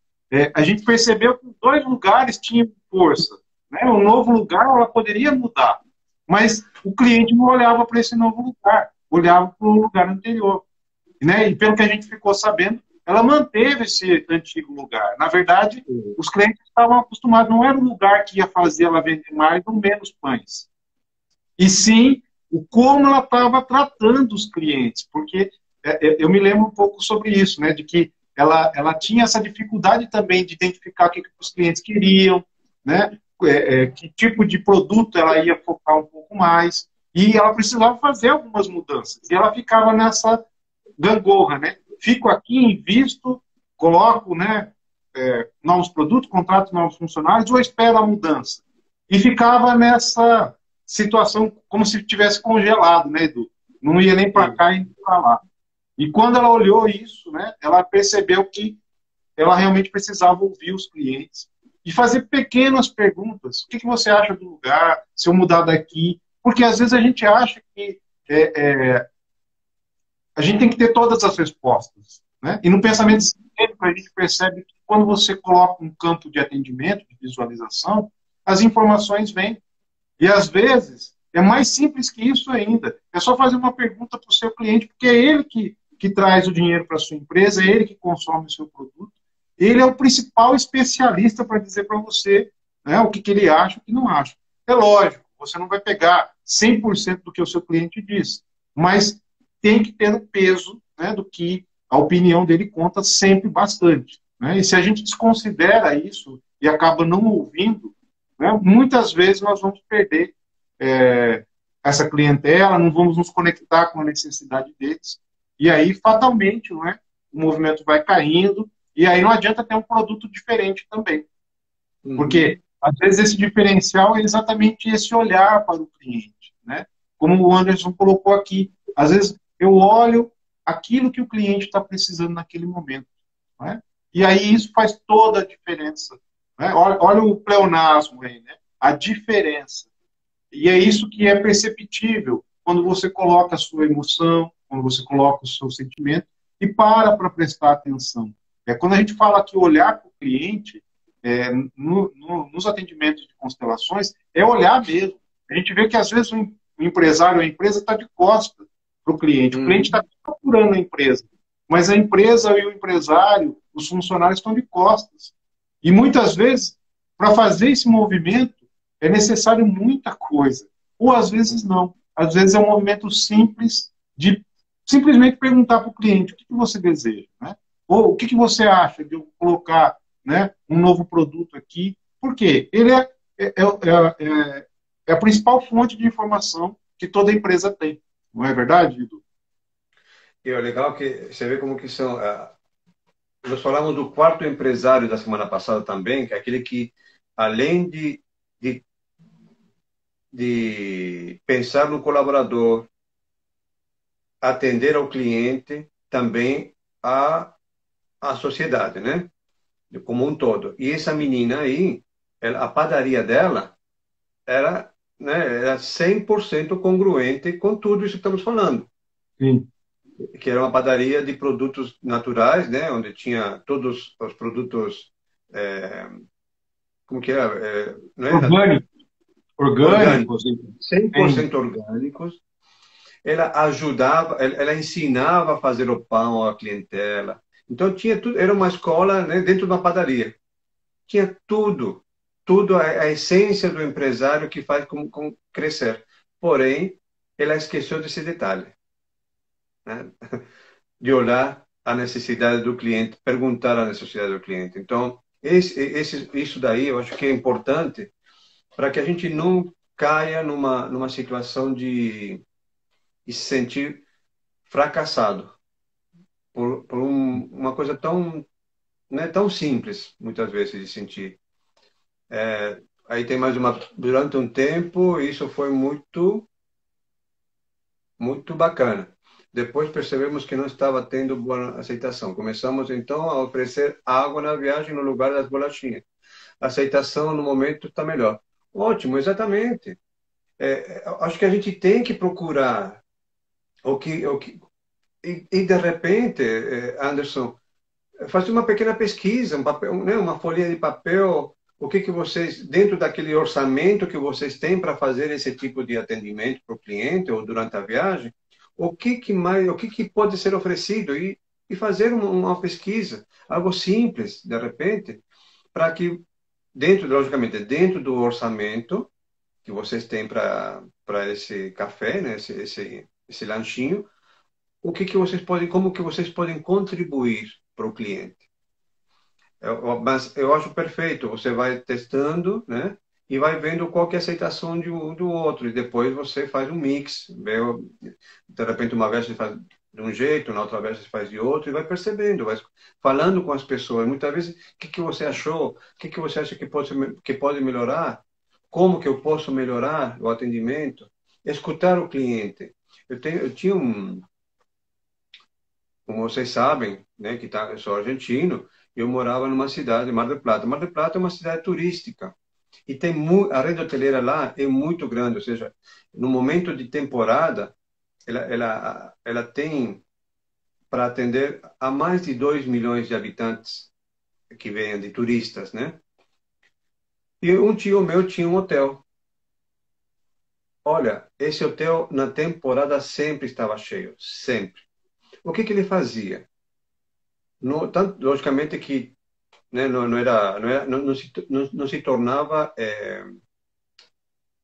C: a gente percebeu que os dois lugares tinham força. Né? Um novo lugar, ela poderia mudar, mas o cliente não olhava para esse novo lugar, olhava para o lugar anterior. Né? E pelo que a gente ficou sabendo, ela manteve esse antigo lugar. Na verdade, os clientes estavam acostumados, não era o lugar que ia fazer ela vender mais ou menos pães, e sim o como ela estava tratando os clientes, porque eu me lembro um pouco sobre isso, né, de que ela tinha essa dificuldade também de identificar o que os clientes queriam, né, que tipo de produto ela ia focar um pouco mais, e ela precisava fazer algumas mudanças, e ela ficava nessa gangorra, né, fico aqui, invisto, coloco, né, novos produtos, contrato novos funcionários, ou espero a mudança? E ficava nessa situação como se tivesse congelado, né, Edu? Não ia nem para
B: Sim.
C: cá e nem para lá. E quando ela olhou isso, né, ela percebeu que ela realmente precisava ouvir os clientes e fazer pequenas perguntas. O que você acha do lugar? Se eu mudar daqui? Porque às vezes a gente acha que a gente tem que ter todas as respostas. Né? E no pensamento sistêmico, a gente percebe que quando você coloca um campo de atendimento, de visualização, as informações vêm. E às vezes é mais simples que isso ainda. É só fazer uma pergunta para o seu cliente, porque é ele que traz o dinheiro para a sua empresa, é ele que consome o seu produto. Ele é o principal especialista para dizer para você, né, o que ele acha e o que não acha. É lógico, você não vai pegar 100% do que o seu cliente diz, mas tem que ter o peso, né, do que a opinião dele conta sempre bastante. Né? E se a gente desconsidera isso e acaba não ouvindo, né, muitas vezes nós vamos perder essa clientela, não vamos nos conectar com a necessidade deles, e aí fatalmente, não é, o movimento vai caindo, e aí não adianta ter um produto diferente também,
B: Uhum.
C: porque às vezes esse diferencial é exatamente esse olhar para o cliente, né? Como o Anderson colocou aqui, às vezes eu olho aquilo que o cliente está precisando naquele momento, né? E aí isso faz toda a diferença. Né? Olha o pleonasmo aí, né? A diferença. E é isso que é perceptível quando você coloca a sua emoção, quando você coloca o seu sentimento e para prestar atenção. Quando a gente fala que olhar para o cliente, nos atendimentos de constelações, é olhar mesmo. A gente vê que às vezes o empresário, a empresa está de costas para o cliente
B: Uhum.
C: está procurando a empresa, mas a empresa e o empresário, os funcionários estão de costas. E muitas vezes, para fazer esse movimento, é necessário muita coisa. Ou às vezes não. Às vezes é um movimento simples de simplesmente perguntar para o cliente o que você deseja, né? Ou o que você acha de eu colocar, né, um novo produto aqui. Por quê? Ele é a principal fonte de informação que toda empresa tem. Não é verdade, Edu?
B: E é legal que você vê como que são. Nós falamos do quarto empresário da semana passada também, que é aquele que, além de, de pensar no colaborador, atender ao cliente, também a sociedade, né? Como um todo. E essa menina aí, a padaria dela era, né, era 100% congruente com tudo isso que estamos falando.
C: Sim.
B: Que era uma padaria de produtos naturais, né? Onde tinha todos os produtos, é, como que é? Não é
C: Orgânico,
B: orgânicos,
C: orgânicos.
B: cem por
C: Tem,
B: cento orgânicos. ela ajudava, ela ensinava a fazer o pão à clientela. Então tinha tudo, era uma escola, né, dentro de uma padaria. Tinha tudo, tudo a essência do empresário que faz com crescer. Porém, ela esqueceu desse detalhe, né? De olhar a necessidade do cliente, perguntar a necessidade do cliente. Então, isso daí eu acho que é importante para que a gente não caia numa situação de se sentir fracassado por uma coisa tão, né, tão simples, muitas vezes, de sentir. Aí tem mais uma... Durante um tempo, isso foi muito, muito bacana. Depois percebemos que não estava tendo boa aceitação. Começamos, então, a oferecer água na viagem no lugar das bolachinhas. A aceitação, no momento, está melhor. Ótimo, exatamente. Acho que a gente tem que procurar o que de repente, Anderson, fazer uma pequena pesquisa, um papel, né, uma folhinha de papel, o que vocês, dentro daquele orçamento que vocês têm para fazer esse tipo de atendimento para o cliente ou durante a viagem, o que pode ser oferecido e fazer uma pesquisa, algo simples, de repente, para que logicamente, dentro do orçamento que vocês têm para esse café, né, esse lanchinho, como que vocês podem contribuir para o cliente. Mas eu acho perfeito, você vai testando, né? E vai vendo qual que é a aceitação do outro. E depois você faz um mix. De repente, uma vez você faz de um jeito, na outra vez você faz de outro, e vai percebendo, vai falando com as pessoas. Muitas vezes, o que você achou? O que você acha que pode melhorar? Como que eu posso melhorar o atendimento? Escutar o cliente. Eu tinha como vocês sabem, né, eu sou argentino, eu morava numa cidade, Mar del Plata. Mar del Plata é uma cidade turística. E tem a rede hoteleira lá é muito grande, ou seja, no momento de temporada, ela tem para atender a mais de 2 milhões de habitantes que vêm de turistas, né? E um tio meu tinha um hotel. Olha, esse hotel na temporada sempre estava cheio, sempre. O que ele fazia? Logicamente que, né, não se tornava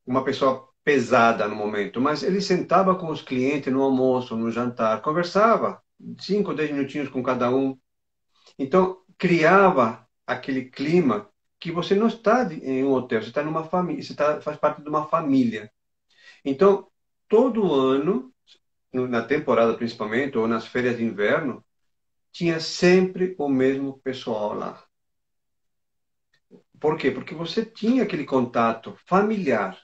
B: uma pessoa pesada no momento, mas ele sentava com os clientes no almoço, no jantar, conversava 5, 10 minutinhos com cada um. Então, criava aquele clima que você não está em um hotel, você está numa família, faz parte de uma família. Então, todo ano, na temporada principalmente, ou nas férias de inverno, tinha sempre o mesmo pessoal lá. Por quê? Porque você tinha aquele contato familiar.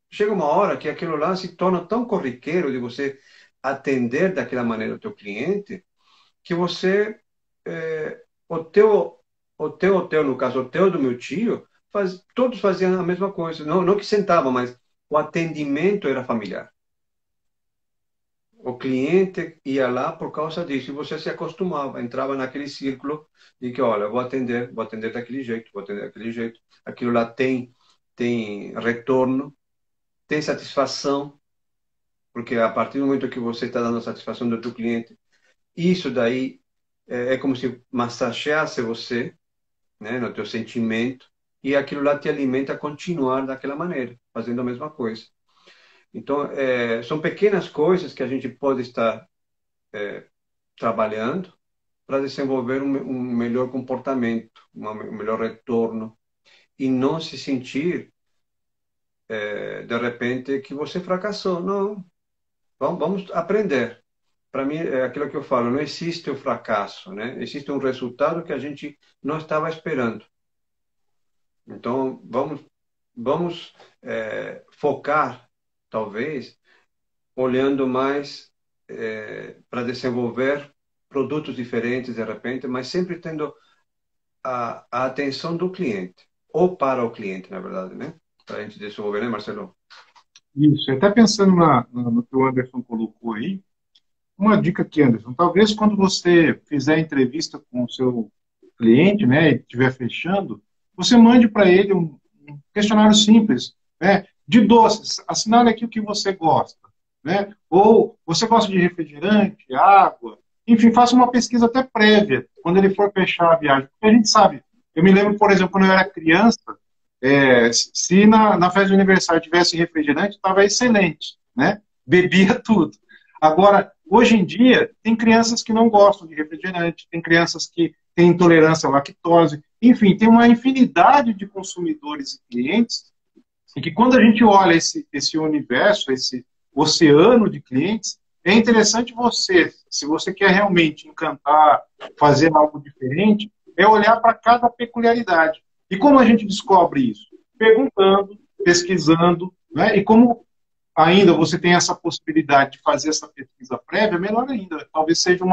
B: Chega uma hora que aquilo lá se torna tão corriqueiro de você atender daquela maneira o teu cliente, que você, o teu hotel, no caso, o hotel do meu tio, todos faziam a mesma coisa. Não que sentavam, mas o atendimento era familiar. O cliente ia lá por causa disso e você se acostumava, entrava naquele círculo de que, olha, vou atender daquele jeito, vou atender daquele jeito. Aquilo lá tem retorno, tem satisfação, porque a partir do momento que você está dando satisfação do teu cliente, isso daí é como se massageasse você, né, no teu sentimento, e aquilo lá te alimenta a continuar daquela maneira, fazendo a mesma coisa. Então, são pequenas coisas que a gente pode estar trabalhando para desenvolver um melhor comportamento, um melhor retorno, e não se sentir, de repente, que você fracassou. Não, vamos aprender. Para mim, é aquilo que eu falo, não existe o fracasso, né? Existe um resultado que a gente não estava esperando. Então, vamos focar, talvez, olhando mais para desenvolver produtos diferentes, de repente, mas sempre tendo a atenção do cliente, ou para o cliente, na verdade, né? Para a gente desenvolver, né, Marcelo?
C: Isso, até pensando no que o Anderson colocou aí, uma dica aqui, Anderson, talvez quando você fizer a entrevista com o seu cliente, né, e estiver fechando, você mande para ele um questionário simples, né, de doces, assinale aqui o que você gosta, né? Ou você gosta de refrigerante, água? Enfim, faça uma pesquisa até prévia, quando ele for fechar a viagem. Porque a gente sabe, eu me lembro, por exemplo, quando eu era criança, se na festa de aniversário tivesse refrigerante, estava excelente, né? Bebia tudo. Agora, hoje em dia, tem crianças que não gostam de refrigerante, tem crianças que têm intolerância à lactose, enfim, tem uma infinidade de consumidores e clientes, e que quando a gente olha esse universo, esse oceano de clientes, é interessante você, se você quer realmente encantar, fazer algo diferente, é olhar para cada peculiaridade. E como a gente descobre isso? Perguntando, pesquisando, né? E como ainda você tem essa possibilidade de fazer essa pesquisa prévia, melhor ainda. Talvez seja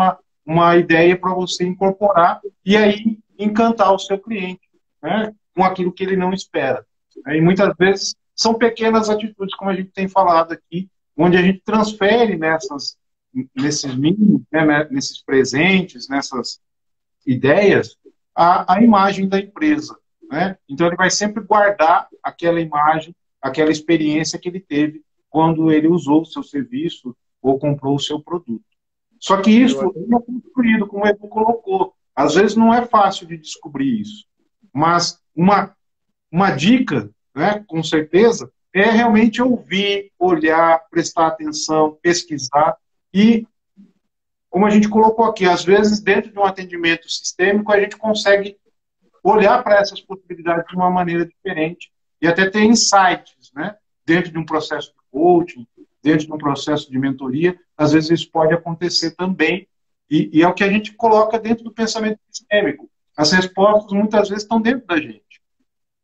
C: uma ideia para você incorporar e aí encantar o seu cliente, né? Com aquilo que ele não espera. E muitas vezes são pequenas atitudes, como a gente tem falado aqui, onde a gente transfere nesses mínimos, né, nesses presentes, nessas ideias, a imagem da empresa, né? Então ele vai sempre guardar aquela imagem, aquela experiência que ele teve quando ele usou o seu serviço ou comprou o seu produto. Só que isso é construído, como o Edu colocou. Às vezes não é fácil de descobrir isso. Mas uma dica, né, com certeza, é realmente ouvir, olhar, prestar atenção, pesquisar e, como a gente colocou aqui, às vezes dentro de um atendimento sistêmico a gente consegue olhar para essas possibilidades de uma maneira diferente e até ter insights, né? Dentro de um processo de coaching, dentro de um processo de mentoria, às vezes isso pode acontecer também e é o que a gente coloca dentro do pensamento sistêmico. As respostas muitas vezes estão dentro da gente.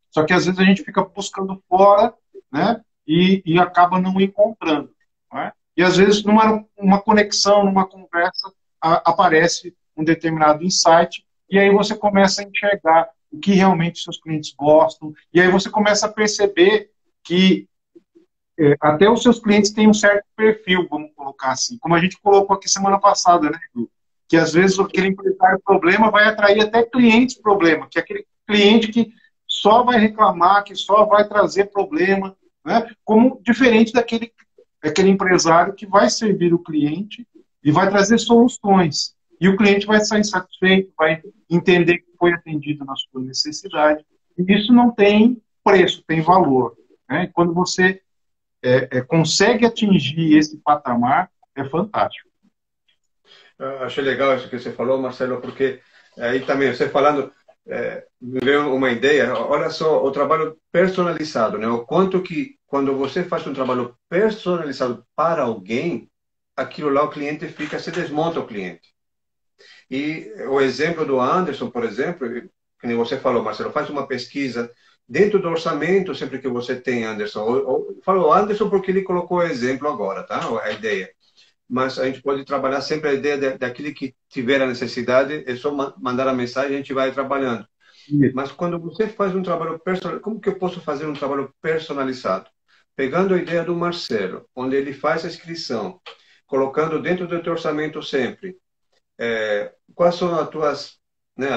C: Só que às vezes a gente fica buscando fora, né? E acaba não encontrando. Né? E às vezes numa conexão, numa conversa, aparece um determinado insight e aí você começa a enxergar o que realmente seus clientes gostam e aí você começa a perceber que até os seus clientes têm um certo perfil, vamos colocar assim, como a gente colocou aqui semana passada, né, Edu? Que às vezes aquele empresário problema vai atrair até clientes problema, que é aquele cliente que só vai reclamar, que só vai trazer problema, né? Como diferente daquele empresário que vai servir o cliente e vai trazer soluções. E o cliente vai sair satisfeito, vai entender que foi atendido na sua necessidade. E isso não tem preço, tem valor. Né? E quando você consegue atingir esse patamar, é fantástico.
B: Eu achei legal isso que você falou, Marcelo, porque aí também, você falando, me veio uma ideia, olha só, o trabalho personalizado, né? O quanto que, quando você faz um trabalho personalizado para alguém, aquilo lá o cliente fica, se desmonta o cliente. E o exemplo do Anderson, por exemplo, que nem você falou, Marcelo, faz uma pesquisa dentro do orçamento, sempre que você tem, Anderson. Falou Anderson porque ele colocou o exemplo agora, tá? A ideia. Mas a gente pode trabalhar sempre a ideia daquele que tiver a necessidade, é só mandar a mensagem e a gente vai trabalhando. Mas quando você faz um trabalho personalizado, como que eu posso fazer um trabalho personalizado? Pegando a ideia do Marcelo, onde ele faz a inscrição, colocando dentro do teu orçamento sempre, quais são as tuas, né,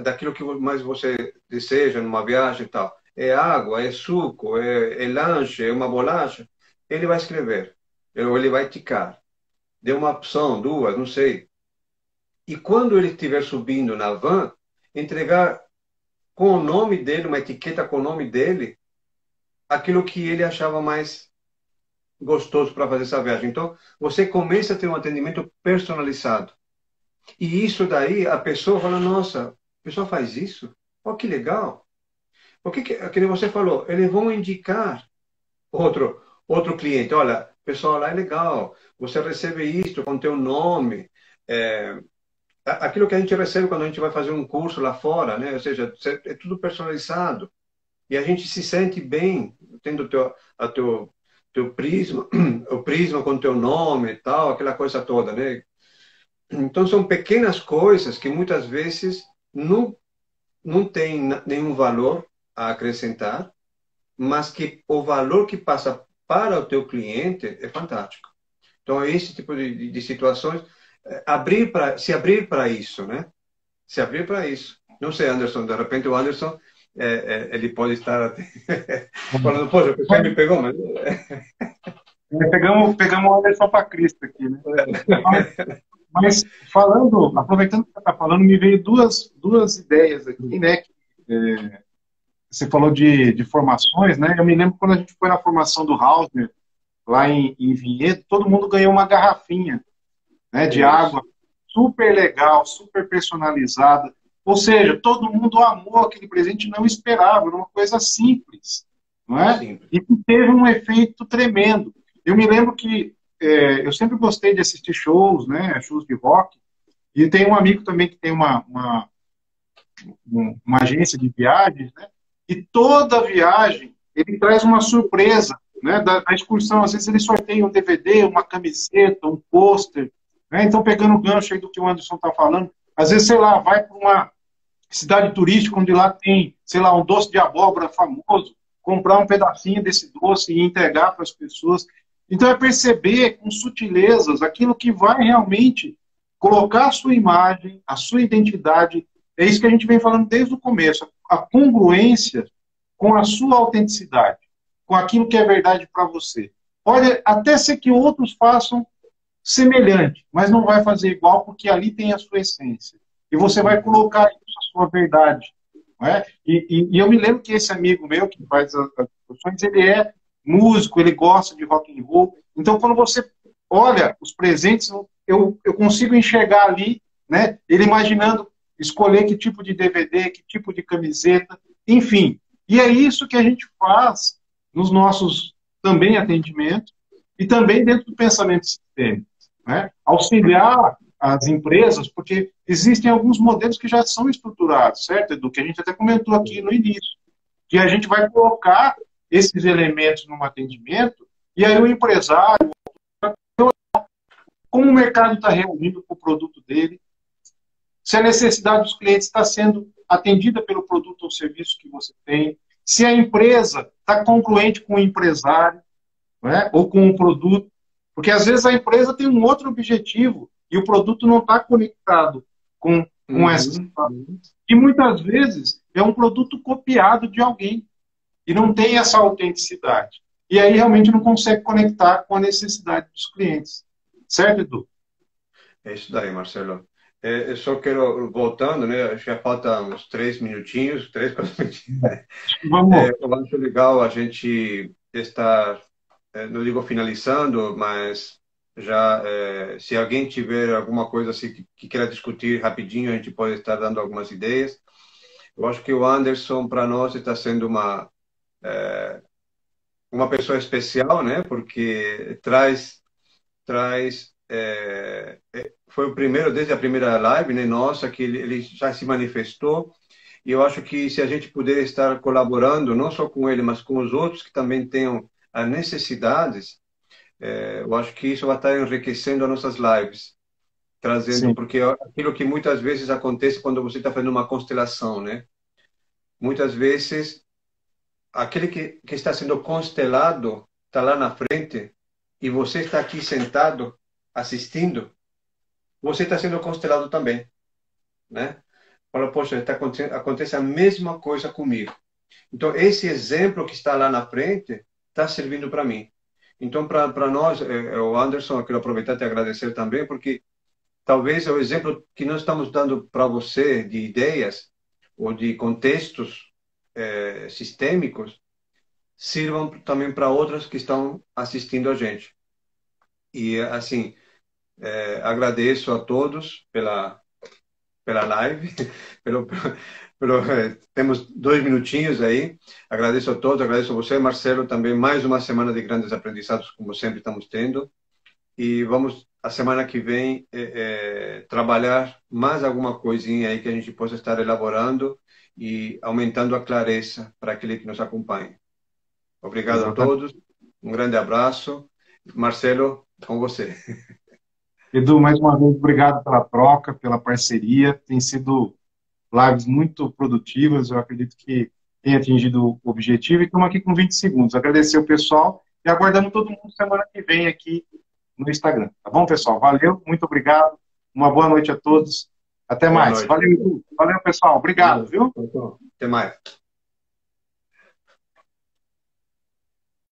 B: daquilo que mais você deseja numa viagem e tal. É água, é suco, é lanche, é uma bolacha. Ele vai escrever, ou ele vai ticar. Deu uma opção, duas, não sei. E quando ele estiver subindo na van, entregar com o nome dele, uma etiqueta com o nome dele, aquilo que ele achava mais gostoso para fazer essa viagem. Então, você começa a ter um atendimento personalizado. E isso daí, a pessoa fala, nossa, a pessoa faz isso? Oh, que legal. Porque, que você falou, eles vão indicar outro cliente. Olha, pessoal, lá é legal. Você recebe isso com teu nome. Aquilo que a gente recebe quando a gente vai fazer um curso lá fora, né? Ou seja, é tudo personalizado. E a gente se sente bem tendo teu prisma, o prisma com teu nome e tal, aquela coisa toda, né? Então, são pequenas coisas que muitas vezes não tem nenhum valor a acrescentar, mas que o valor que passa para o teu cliente é fantástico. Então, é esse tipo de situações, se abrir para isso, né? Se abrir para isso. Não sei, Anderson, de repente o Anderson, ele pode estar falando, poxa, você me pegou, mas...
C: Pegamos uma versão para Cristo aqui, né? Mas falando, aproveitando que você está falando, me veio duas ideias aqui, né? Você falou de formações, né? Eu me lembro quando a gente foi na formação do Hausner, lá em Vinhedo, todo mundo ganhou uma garrafinha, né, de água, super legal, super personalizada. Ou seja, todo mundo amou aquele presente, não esperava, era uma coisa simples, não é?
B: Simples.
C: E que teve um efeito tremendo. Eu me lembro que eu sempre gostei de assistir shows, né, shows de rock, e tem um amigo também que tem uma agência de viagens, né, e toda viagem ele traz uma surpresa, né, da excursão. Às vezes ele sorteia um DVD, uma camiseta, um pôster, né? Então, pegando o gancho aí do que o Anderson está falando, às vezes, sei lá, vai para uma cidade turística onde lá tem, sei lá, um doce de abóbora famoso, comprar um pedacinho desse doce e entregar para as pessoas. Então, é perceber com sutilezas aquilo que vai realmente colocar a sua imagem, a sua identidade. É isso que a gente vem falando desde o começo, a congruência com a sua autenticidade, com aquilo que é verdade para você. Pode até ser que outros façam semelhante, mas não vai fazer igual, porque ali tem a sua essência. E você vai colocar isso, a sua verdade. Não é? E eu me lembro que esse amigo meu, que faz as produções, ele é músico, ele gosta de rock and roll. Então, quando você olha os presentes, eu consigo enxergar ali, né, ele imaginando escolher que tipo de DVD, que tipo de camiseta, enfim. E é isso que a gente faz nos nossos também atendimentos e também dentro do pensamento sistêmico, né? Auxiliar as empresas, porque existem alguns modelos que já são estruturados, certo, Edu? Que a gente até comentou aqui no início, que a gente vai colocar esses elementos num atendimento e aí o empresário, como o mercado está reagindo com o produto dele, se a necessidade dos clientes está sendo atendida pelo produto ou serviço que você tem, se a empresa está congruente com o empresário, né, ou com o produto, porque às vezes a empresa tem um outro objetivo e o produto não está conectado com essa situação. E muitas vezes é um produto copiado de alguém e não tem essa autenticidade. E aí realmente não consegue conectar com a necessidade dos clientes. Certo, Edu?
B: É isso daí, Marcelo. Eu só quero, voltando, né? Já falta uns 3 minutinhos, 4 minutinhos.
C: Vamos.
B: Eu acho legal a gente estar, não digo finalizando, mas já, se alguém tiver alguma coisa assim que queira discutir rapidinho, a gente pode estar dando algumas ideias. Eu acho que o Anderson, para nós, está sendo uma pessoa especial, né? Porque foi o primeiro, desde a primeira live, né, nossa, que ele já se manifestou, e eu acho que se a gente puder estar colaborando, não só com ele, mas com os outros que também tenham as necessidades, eu acho que isso vai estar enriquecendo as nossas lives, trazendo,
C: Sim.
B: porque aquilo que muitas vezes acontece quando você está fazendo uma constelação, né? Muitas vezes, aquele que está sendo constelado está lá na frente, e você está aqui sentado, assistindo, você está sendo constelado também, né? Fala, poxa, acontece a mesma coisa comigo. Então, esse exemplo que está lá na frente está servindo para mim. Então, para nós, o Anderson, eu quero aproveitar e te agradecer também, porque talvez o exemplo que nós estamos dando para você de ideias ou de contextos sistêmicos sirvam também para outras que estão assistindo a gente. E, assim, agradeço a todos pela live, temos 2 minutinhos aí. Agradeço a todos, agradeço a você, Marcelo, também mais uma semana de grandes aprendizados, como sempre estamos tendo. E vamos, a semana que vem, trabalhar mais alguma coisinha aí que a gente possa estar elaborando e aumentando a clareza para aquele que nos acompanha. Obrigado. Exatamente. A todos, um grande abraço. Marcelo, com você.
C: Edu, mais uma vez, obrigado pela troca, pela parceria. Tem sido lives muito produtivas, eu acredito que tem atingido o objetivo. E estamos aqui com 20 segundos. Agradecer o pessoal e aguardamos todo mundo semana que vem aqui no Instagram. Tá bom, pessoal? Valeu, muito obrigado. Uma boa noite a todos. Até mais. Valeu, Edu. Valeu, pessoal. Obrigado, viu?
B: Até mais.